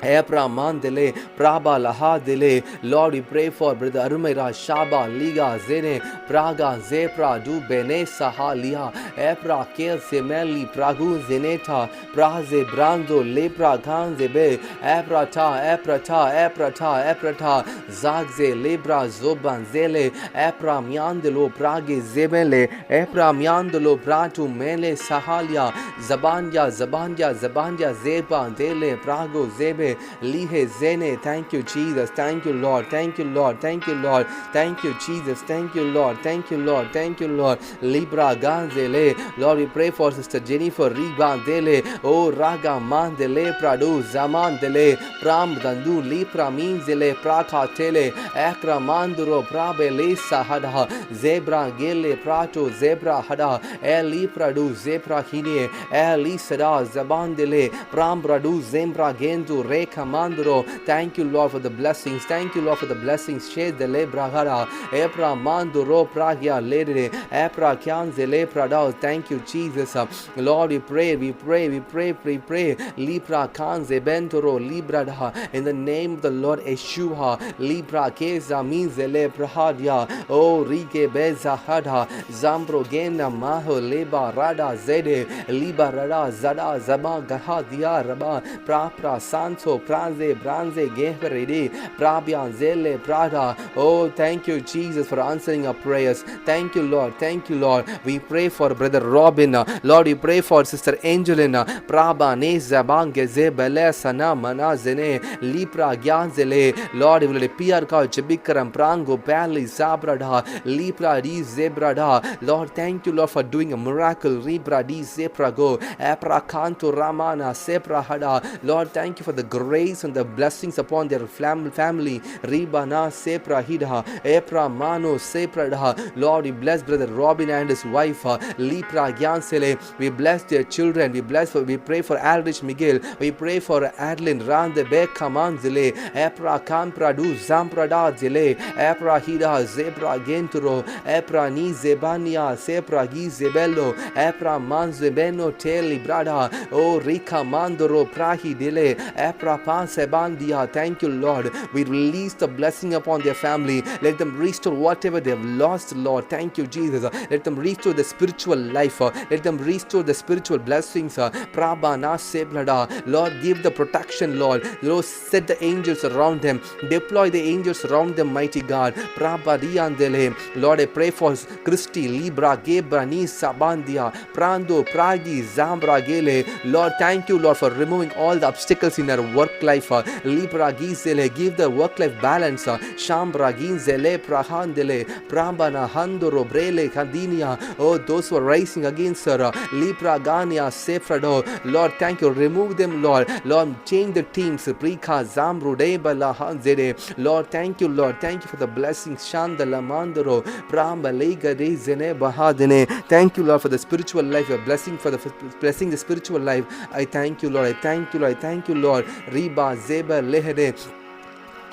A: Ebra mandele praba laha dele. Lord, we pray for brother Arumai Raj Shaba Liga Zene Praga Zepra du Bene Sahalia Ebra Kel Semeli Pragu Zeneta Praze Brando Lepra Ganzebe Ebrata Eprata Eprata Eprata Zagze Lebra Zoban Zele Epra Miandelo Prage Zebele Epra Miandelo Pratu Mele Sahalia Zabanya Zabanya Zabanya Zeba Dele Prago Zebe Lihe Zene. Thank you Jesus, thank you Lord, thank you Lord, thank you Lord, thank you Jesus, thank you Lord, thank you Lord, thank you Lord. Libra Ganzele. Lord, we pray for Sister Jennifer Riba Dele. Oh Raga Mandele Pradu Zaman Dele Pram Dandu Lipra Minzele Praka Tele Ekra Manduro Prabele Sahada Zebra Gele Prato Zebra Hada Eli Pradu Zebra Hine Eli Sada Zabandele Pram Pradu Zembra Gendu Kamandro. Thank you Lord for the blessings, thank you Lord for the blessings. Shed the lebra hara epra manduro pragya lede epra kyanzele prada. Thank you Jesus. Lord, we pray, we pray, we pray, we pray. Libra kanze bentoro libra da in the name of the Lord Yeshua. Libra keza minzele prahadia o rike beza hada zambro gena maho leba rada zede liba rada zada zaba gahadia raba prapra sanso Pranze, Branze, Geheridi, Prabian, Zele, Prada. Oh, thank you, Jesus, for answering our prayers. Thank you, Lord. Thank you, Lord. We pray for Brother Robin. Lord, we pray for Sister Angelina. Praba, Neza, Bangeze, Bele, Sana, Mana, Zene, Lipra, Gyanzele. Lord, we will appear called Chebikaram, Prango, Pali, Zabrada, Lipra, Di, Zebrada. Lord, thank you, Lord, for doing a miracle. Ribra, Di, Zeprago, Epra, Kanto, Ramana, Sepra, Hada. Lord, thank you for the grace and the blessings upon their family. Ribana Sepra Hida Epra Mano Sepra Daha. Lord, we bless Brother Robin and his wife Lipra Gyansele. We bless their children. We pray for Aldrich Miguel. We pray for Adeline Rande Bekamanzele Epra Kampradu Zamprada Zele Epra Hida Zebra Genturo Epra Ni Zebania Sepra Gizebello Epra Manzebeno Teli Brada O Rika Mandoro Prahi Dele Epra Pansebandia. Thank you Lord. We release the blessing upon their family. Let them restore whatever they have lost, Lord. Thank you Jesus. Let them restore the spiritual life. Let them restore the spiritual blessings. Prabana Seblada. Lord, give the protection, Lord. Lord, set the angels around them. Deploy the angels around them, mighty God. Prabadiandele. Lord, I pray for Christy, Libra, Gebrani, Sabandia, Prando, Pragi, Zambra, Gele. Lord, thank you, Lord, for removing all the obstacles in our work life. Libra, Gizele, give the work life balance. Shambra, Gizele, Prahandele, Prambana, Handoro, Brele, Kandinia. Oh, those who are rising against her. Libra, Gania, Sefrado. Lord, thank you. Remove them, Lord. Lord, change the teams. Prika, Zambru, Debala, Hanzede. Lord, thank you, Lord. Thank you for the blessings. Shandala, Mandoro, Pramba, Lega, Zene, Bahadene. Thank you, Lord, for the spiritual life. A blessing for the blessing the spiritual life. I thank you, Lord. I thank you, Lord. I thank you, Lord. Riba Zeba Lehede.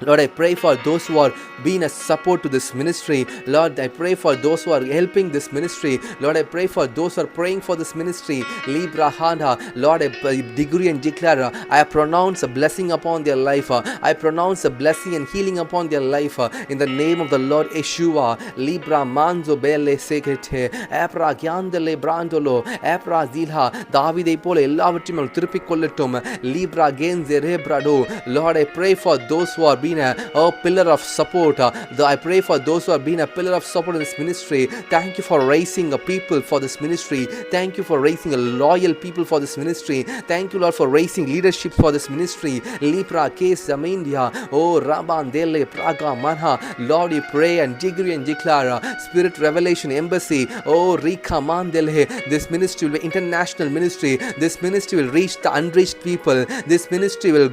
A: Lord, I pray for those who are being a support to this ministry. Lord, I pray for those who are helping this ministry. Lord, I pray for those who are praying for this ministry. Libra Handa. Lord, I decree and declare, I pronounce a blessing upon their life. I pronounce a blessing and healing upon their life. In the name of the Lord Yeshua. Libra Manzo Bele Sekete. Epra Gyandele Brandolo. Epra Zilha. Davidai pole எல்லாவற்றையும் திருப்பிக் கொள்ளட்டும். Libra Genze Rebrado. Lord, I pray for those who are being a pillar of support. I pray for those who have been a pillar of support in this ministry. Thank you for raising a people for this ministry. Thank you for raising a loyal people for this ministry. Thank you, Lord, for raising leadership for this ministry. Lipra Case Zamindia. Oh Raban Dele Praga Manha. Lord, we pray and decree and declare Spirit Revelation Embassy. Oh Rika Mandele. This ministry will be international ministry. This ministry will reach the unreached people. This ministry will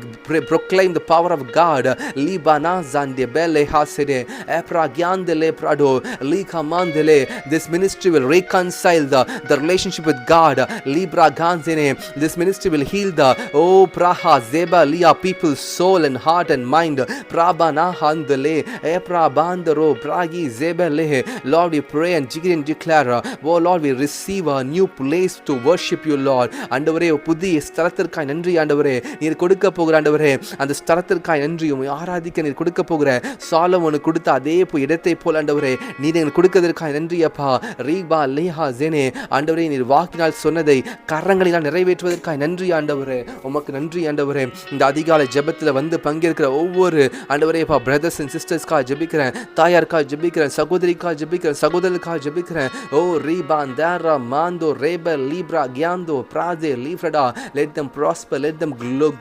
A: proclaim the power of God. Libana Zande Bele Hasede Epragyandele Prado Lika Mandele. This ministry will reconcile the relationship with God. Libra Ganzene. This ministry will heal the Praha Zeba Lia people's soul and heart and mind. Prabana Handele Epra Bandaro Pragi Zebele. Lord, we pray and declare, oh Lord, we receive a new place to worship you, Lord. ஆண்டவரே, புதிய ஸ்தலத்திற்காய் நன்றி ஆண்டவரே. நீர் கொடுக்க போகிற ஆண்டவரே, அந்த ஸ்தலத்திற்காய் நன்றி. ஆராதிக்க நீர் கொடுக்க போகிற சாலமோனுக்கு கொடுத்த அதே இடத்தை போல ஆண்டவரே, நீர் எங்களுக்கு கொடுக்கிறதற்காக நன்றி அப்பா. ரீபா லேஹா ஜெனே. ஆண்டவரே, நீர் வாக்கினால் சொன்னதை கரங்களினால் நிறைவேற்றுவதற்காக நன்றி ஆண்டவரே. உமக்கு நன்றி ஆண்டவரே. இந்த அதிகாலை ஜெபத்தில் வந்து பங்கேற்கிற ஒவ்வொரு ஆண்டவரே அப்பா பிரதர்ஸ் அண்ட் சிஸ்டர்ஸ்க்காக ஜெபிக்கிறேன். தாயாருக்காக ஜெபிக்கிறேன். சகோதரிக்காக ஜெபிக்கிறேன். சகோதரருக்காக ஜெபிக்கிறேன். ஓ ரீபா தேரா மாந்தோ ரேபல் Libra கியாந்தோ பிராஜே லீஃப்ரடா. Let them prosper. Let them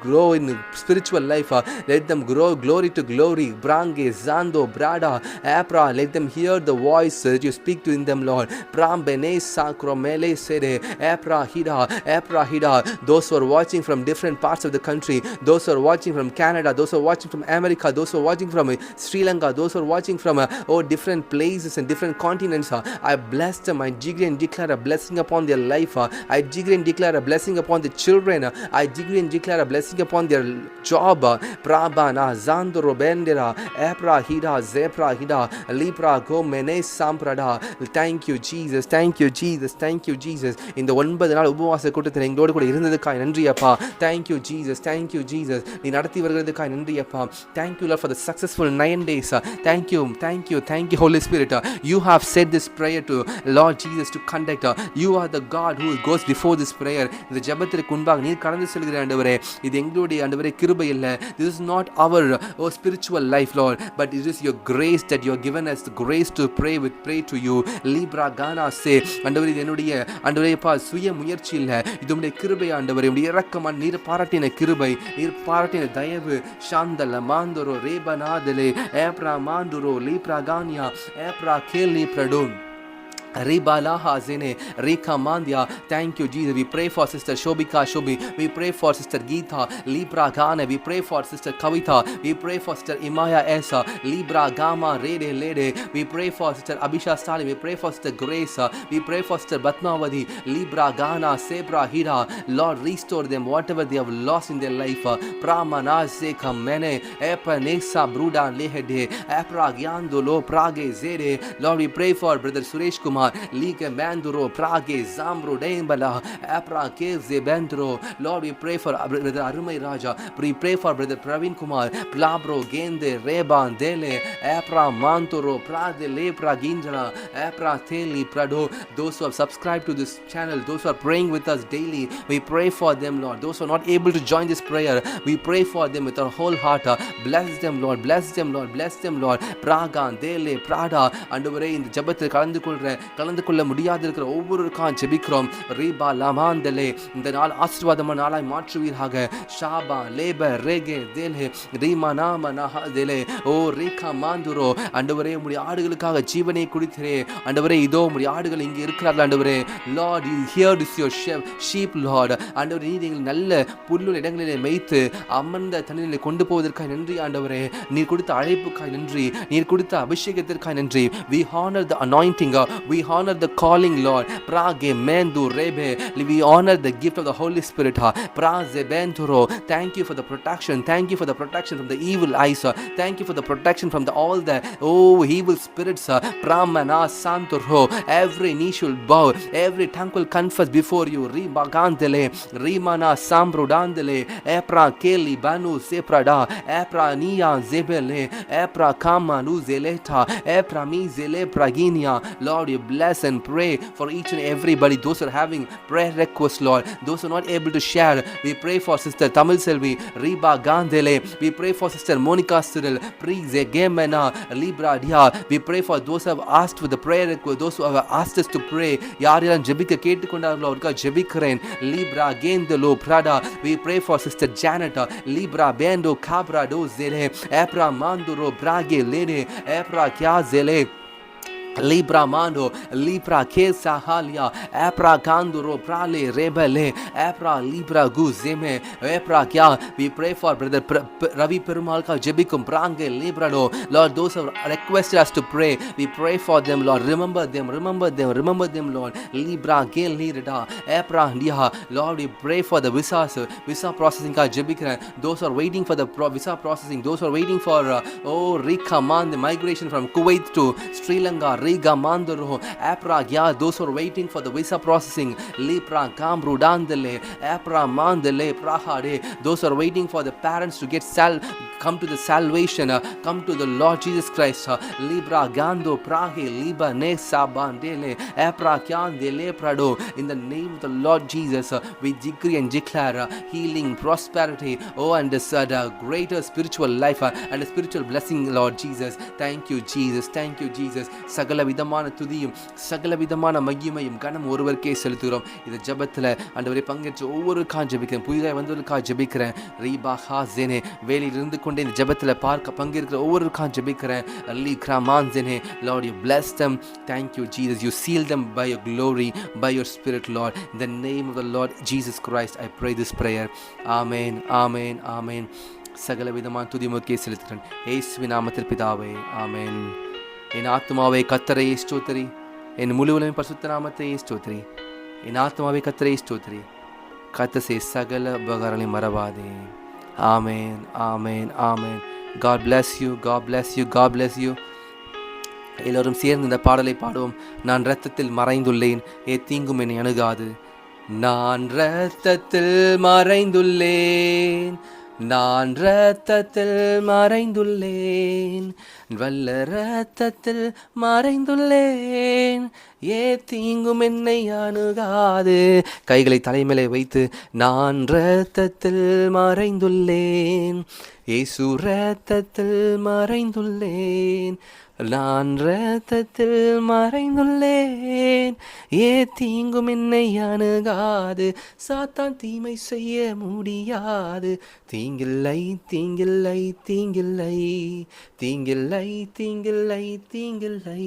A: grow in spiritual life. Let them grow glory to glory. Brange Zando Brada Apra. Let them hear the voice that you speak to in them, Lord. Prambene Sacromele Sede Apra Hida. Those who are watching from different parts of the country, those who are watching from Canada, those who are watching from America, those who are watching from Sri Lanka, those who are watching from different places and different continents, I bless them. I decree and declare a blessing upon their life. I decree and declare a blessing upon the children. I decree and declare a blessing upon their job. Prabana Zandro Bendera Epra Hida Zepra Hida Lipra Go Mene Samprada. Thank you Jesus. Thank you Jesus. Thank you Jesus. இந்த 9 நாள் உபவாச கூட்டத்தில் எங்களோடு கூட இருந்ததுக்காக நன்றி அப்பா. Thank you Jesus. Thank you Jesus. நீ நடத்தி வருகிறதுக்காக நன்றி அப்பா. Thank you Lord for the successful 9 days. Thank you. Thank you. Thank you Holy Spirit. You have said this prayer to Lord Jesus to conduct. You are the God who goes before this prayer. இந்த ஜெபத்திற்கு முன்பாக நீர் கடந்து செல்கிற ஆண்டவரே, இது எங்களுடைய ஆண்டவரே கிருபை இல்ல. This is not our spiritual life, Lord, but it is your grace that you have given us, the grace to pray to you. Libra Gana say ஆண்டவரே, என்னுடைய ஆண்டவரே அப்பா சுய முயற்சி இல்ல, இது உம்முடைய கிருபை ஆண்டவரே. உம்முடைய இரக்கம், நீர் பாராட்டின கிருபை, நீர் பாராட்டின தயவு. சாந்தல மாந்தரோ ரேபனாதலே ஏப்ரா மாந்துரோ லீப்ரா கானியா ஏப்ரா கேலி பிரடோன் Ribalaha Zene Rika Mandia. Thank you Jesus. We pray for Sister Shobika Shobi. We pray for Sister Geeta Libra Gane. We pray for Sister Kavita. We pray for Sister Imaya Esa Libra Gama Rede Lede. We pray for Sister Abisha Stali. We pray for Sister Grace. We pray for Sister Batmavadi Libra Gana Sebra Hira. Lord, restore them whatever they have lost in their life. Pramana Zeka Mene Epa Nesa Bruda Lehede Epra Gyandolo Prage Zede. Lord, we pray for Brother Suresh Kumar Liga Manduro Prage Zambro Dembala Apra Keze Bendro. Lord, we pray for Brother Arumai Raja. We pray for Brother Praveen Kumar Plabro Gende Reban Dele Apra Mantoro Prade Lepra Ginjana Apra Teli Prado. Those who have subscribed to this channel, those who are praying with us daily, we pray for them, Lord. Those who are not able to join this prayer, we pray for them with our whole heart. Bless them, Lord. Bless them, Lord. Bless them, Lord. Pragan Dele Prada. ஆண்டவரே, இந்த ஜெபத்தில் கலந்து கொள்ள முடியாது இருக்கிற ஒவ்வொருவருக்காக ஜெபிக்கிறோம். ரீபா லமாந்தலே. இந்த நாள் ஆசீர்வாதமான நாளாய் மாற்றுவீராக. ஷாபா லேப ரேகே தேலே ரீமா நாம நஹா தேலே. ஓ ரீகா மாந்துரோ. ஆண்டவரே, உம்முடைய ஆடுகளுக்காக ஜீவனை குடித்தீரே. ஆண்டவரே, இதோ உம்முடைய ஆடுகள் இங்கே இருக்கிறார்கள் ஆண்டவரே. Lord, you here this your sheep Lord. ஆண்டவரே, நீர் நல்ல புல்லுள்ள இடங்களிலே மேய்த்து அமர்ந்த தண்ணீரிலே கொண்டு போவதற்காக நன்றி ஆண்டவரே. நீர் கொடுத்த அழைப்புக்காக நன்றி. நீர் கொடுத்த அபிஷேகத்திற்காக நன்றி. We honor the anointing. We We honor the calling, Lord. Prage mendu rebe. We honor the gift of the Holy Spirit. Praze benturo. Thank you for the protection. Thank you for the protection from the evil eyes. Thank you for the protection from all the evil spirits. Pramana santuro. Every knee should bow. Every tongue will confess before you. Ribagandele. Rimana sambrudandele. Epra keli banu seprada. Epra nia zebele. Epra kama nu zeleta. Epra mi zele praginia. Lord, you bless and pray for each and everybody. Those who are having prayer requests, Lord. Those who are not able to share. We pray for Sister Tamil Selvi. Riba Gandele. We pray for Sister Monica Cyril. Prize Gemena. Libra Dia. We pray for those who have asked for the prayer request. Those who have asked us to pray. யாரெல்லாம் ஜெபிக்க கேட்டுக்கொண்டார்களோ அவருக்காக ஜெபிக்கிறேன். Libra Gendelo Prada. We pray for Sister Janet. Libra Bendo Cabra do Zele. Epra Manduro Brage Lene. Epra Kya Zele. Libra mando, Libra kesa halia, Epra kanduro prale rebele, Epra Libra guzeme, Epra kya. We pray for Brother Ravi Perumal ka jebikum prange Librado. Lord, those who requested us to pray, we pray for them, Lord. Remember them, Lord. Libra gel lirida, Epra dia. Lord, we pray for the visa processing ka jebikran. Those who are waiting for the visa processing, those who are waiting for recommand the migration from Kuwait to Sri Lanka. Riga Mandoro, Apra Gya, those who are waiting for the visa processing, Lipra Kamru Dandele, Apra Mandele, Prahade, those who are waiting for the parents to get come to the salvation, come to the Lord Jesus Christ, Libra Gando Prahe, Liba Nesa Bandele, Apra Kyandele Prado, in the name of the Lord Jesus, we decree and declare healing, prosperity, and this greater spiritual life and a spiritual blessing, Lord Jesus. Thank you, Jesus. சகல விதமான துதியும் சகல விதமான மகிமையும் கனம் ஒருவருக்கே செலுத்துகிறோம். இந்த ஜெபத்தில் ஆண்டவரே பங்கேற்ற ஒவ்வொருக்காக ஜெபிக்கிறேன். புதிதாக வந்தவர்களுக்காக ஜெபிக்கிறேன். ரீபா ஹாசேனே வேலையில் இருந்து கொண்டே இந்த ஜெபத்தில் பங்கேற்கிற ஒவ்வொருக்காக ஜெபிக்கிறேன். லீ கிராமான்சேனே. Lord, you bless them. Thank you, Jesus. You seal them by your glory, by your spirit, Lord. In the name of the Lord Jesus Christ, I pray this prayer. Amen. சகல விதமான துதி உமக்கே செலுத்துகிறேன். இயேசுவின் நாமத்தில் பிதாவே. ஆமென். என் ஆத்துமாவே கர்த்தரை ஸ்தோத்திரி, என் முழுவதும் பரிசுத்த நாமத்தை ஸ்தோத்திரி. என் ஆத்துமாவே கர்த்தரை ஸ்தோத்திரி, கர்த்தர் செய்த சகல உபகாரங்களை மறவாதே. ஆமென். God bless you. எல்லோரும் சேர்ந்து இந்த பாடலை பாடுவோம். நான் இரத்தத்தில் மறைந்துள்ளேன், தீங்கும் என்னை அணுகாது. நான் இரத்தத்தில் மறைந்துள்ளேன், நான் இரத்தத்தில் மறைந்துள்ளேன், வல்ல இரத்தத்தில் மறைந்துள்ளேன், தீங்கும் என்னை அணுகாது. கைகளை தலைமையிலே வைத்து நான் இரத்தத்தில் மறைந்துள்ளேன், இயேசு இரத்தத்தில் மறைந்துள்ளேன், நான் இரத்தத்தில் மறைந்துள்ளேன், தீங்கும் என்னை அணுகாது. சாத்தான் தீமை செய்ய முடியாது. தீங்கில்லை தீங்கில்லை தீங்கில்லை தீங்கில்லை தீங்கில்லை தீங்கில்லை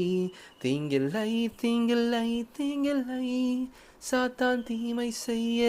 A: தீங்கில்லை தீங்கில்லை தீங்கில்லை, சாத்தான் தீமை செய்ய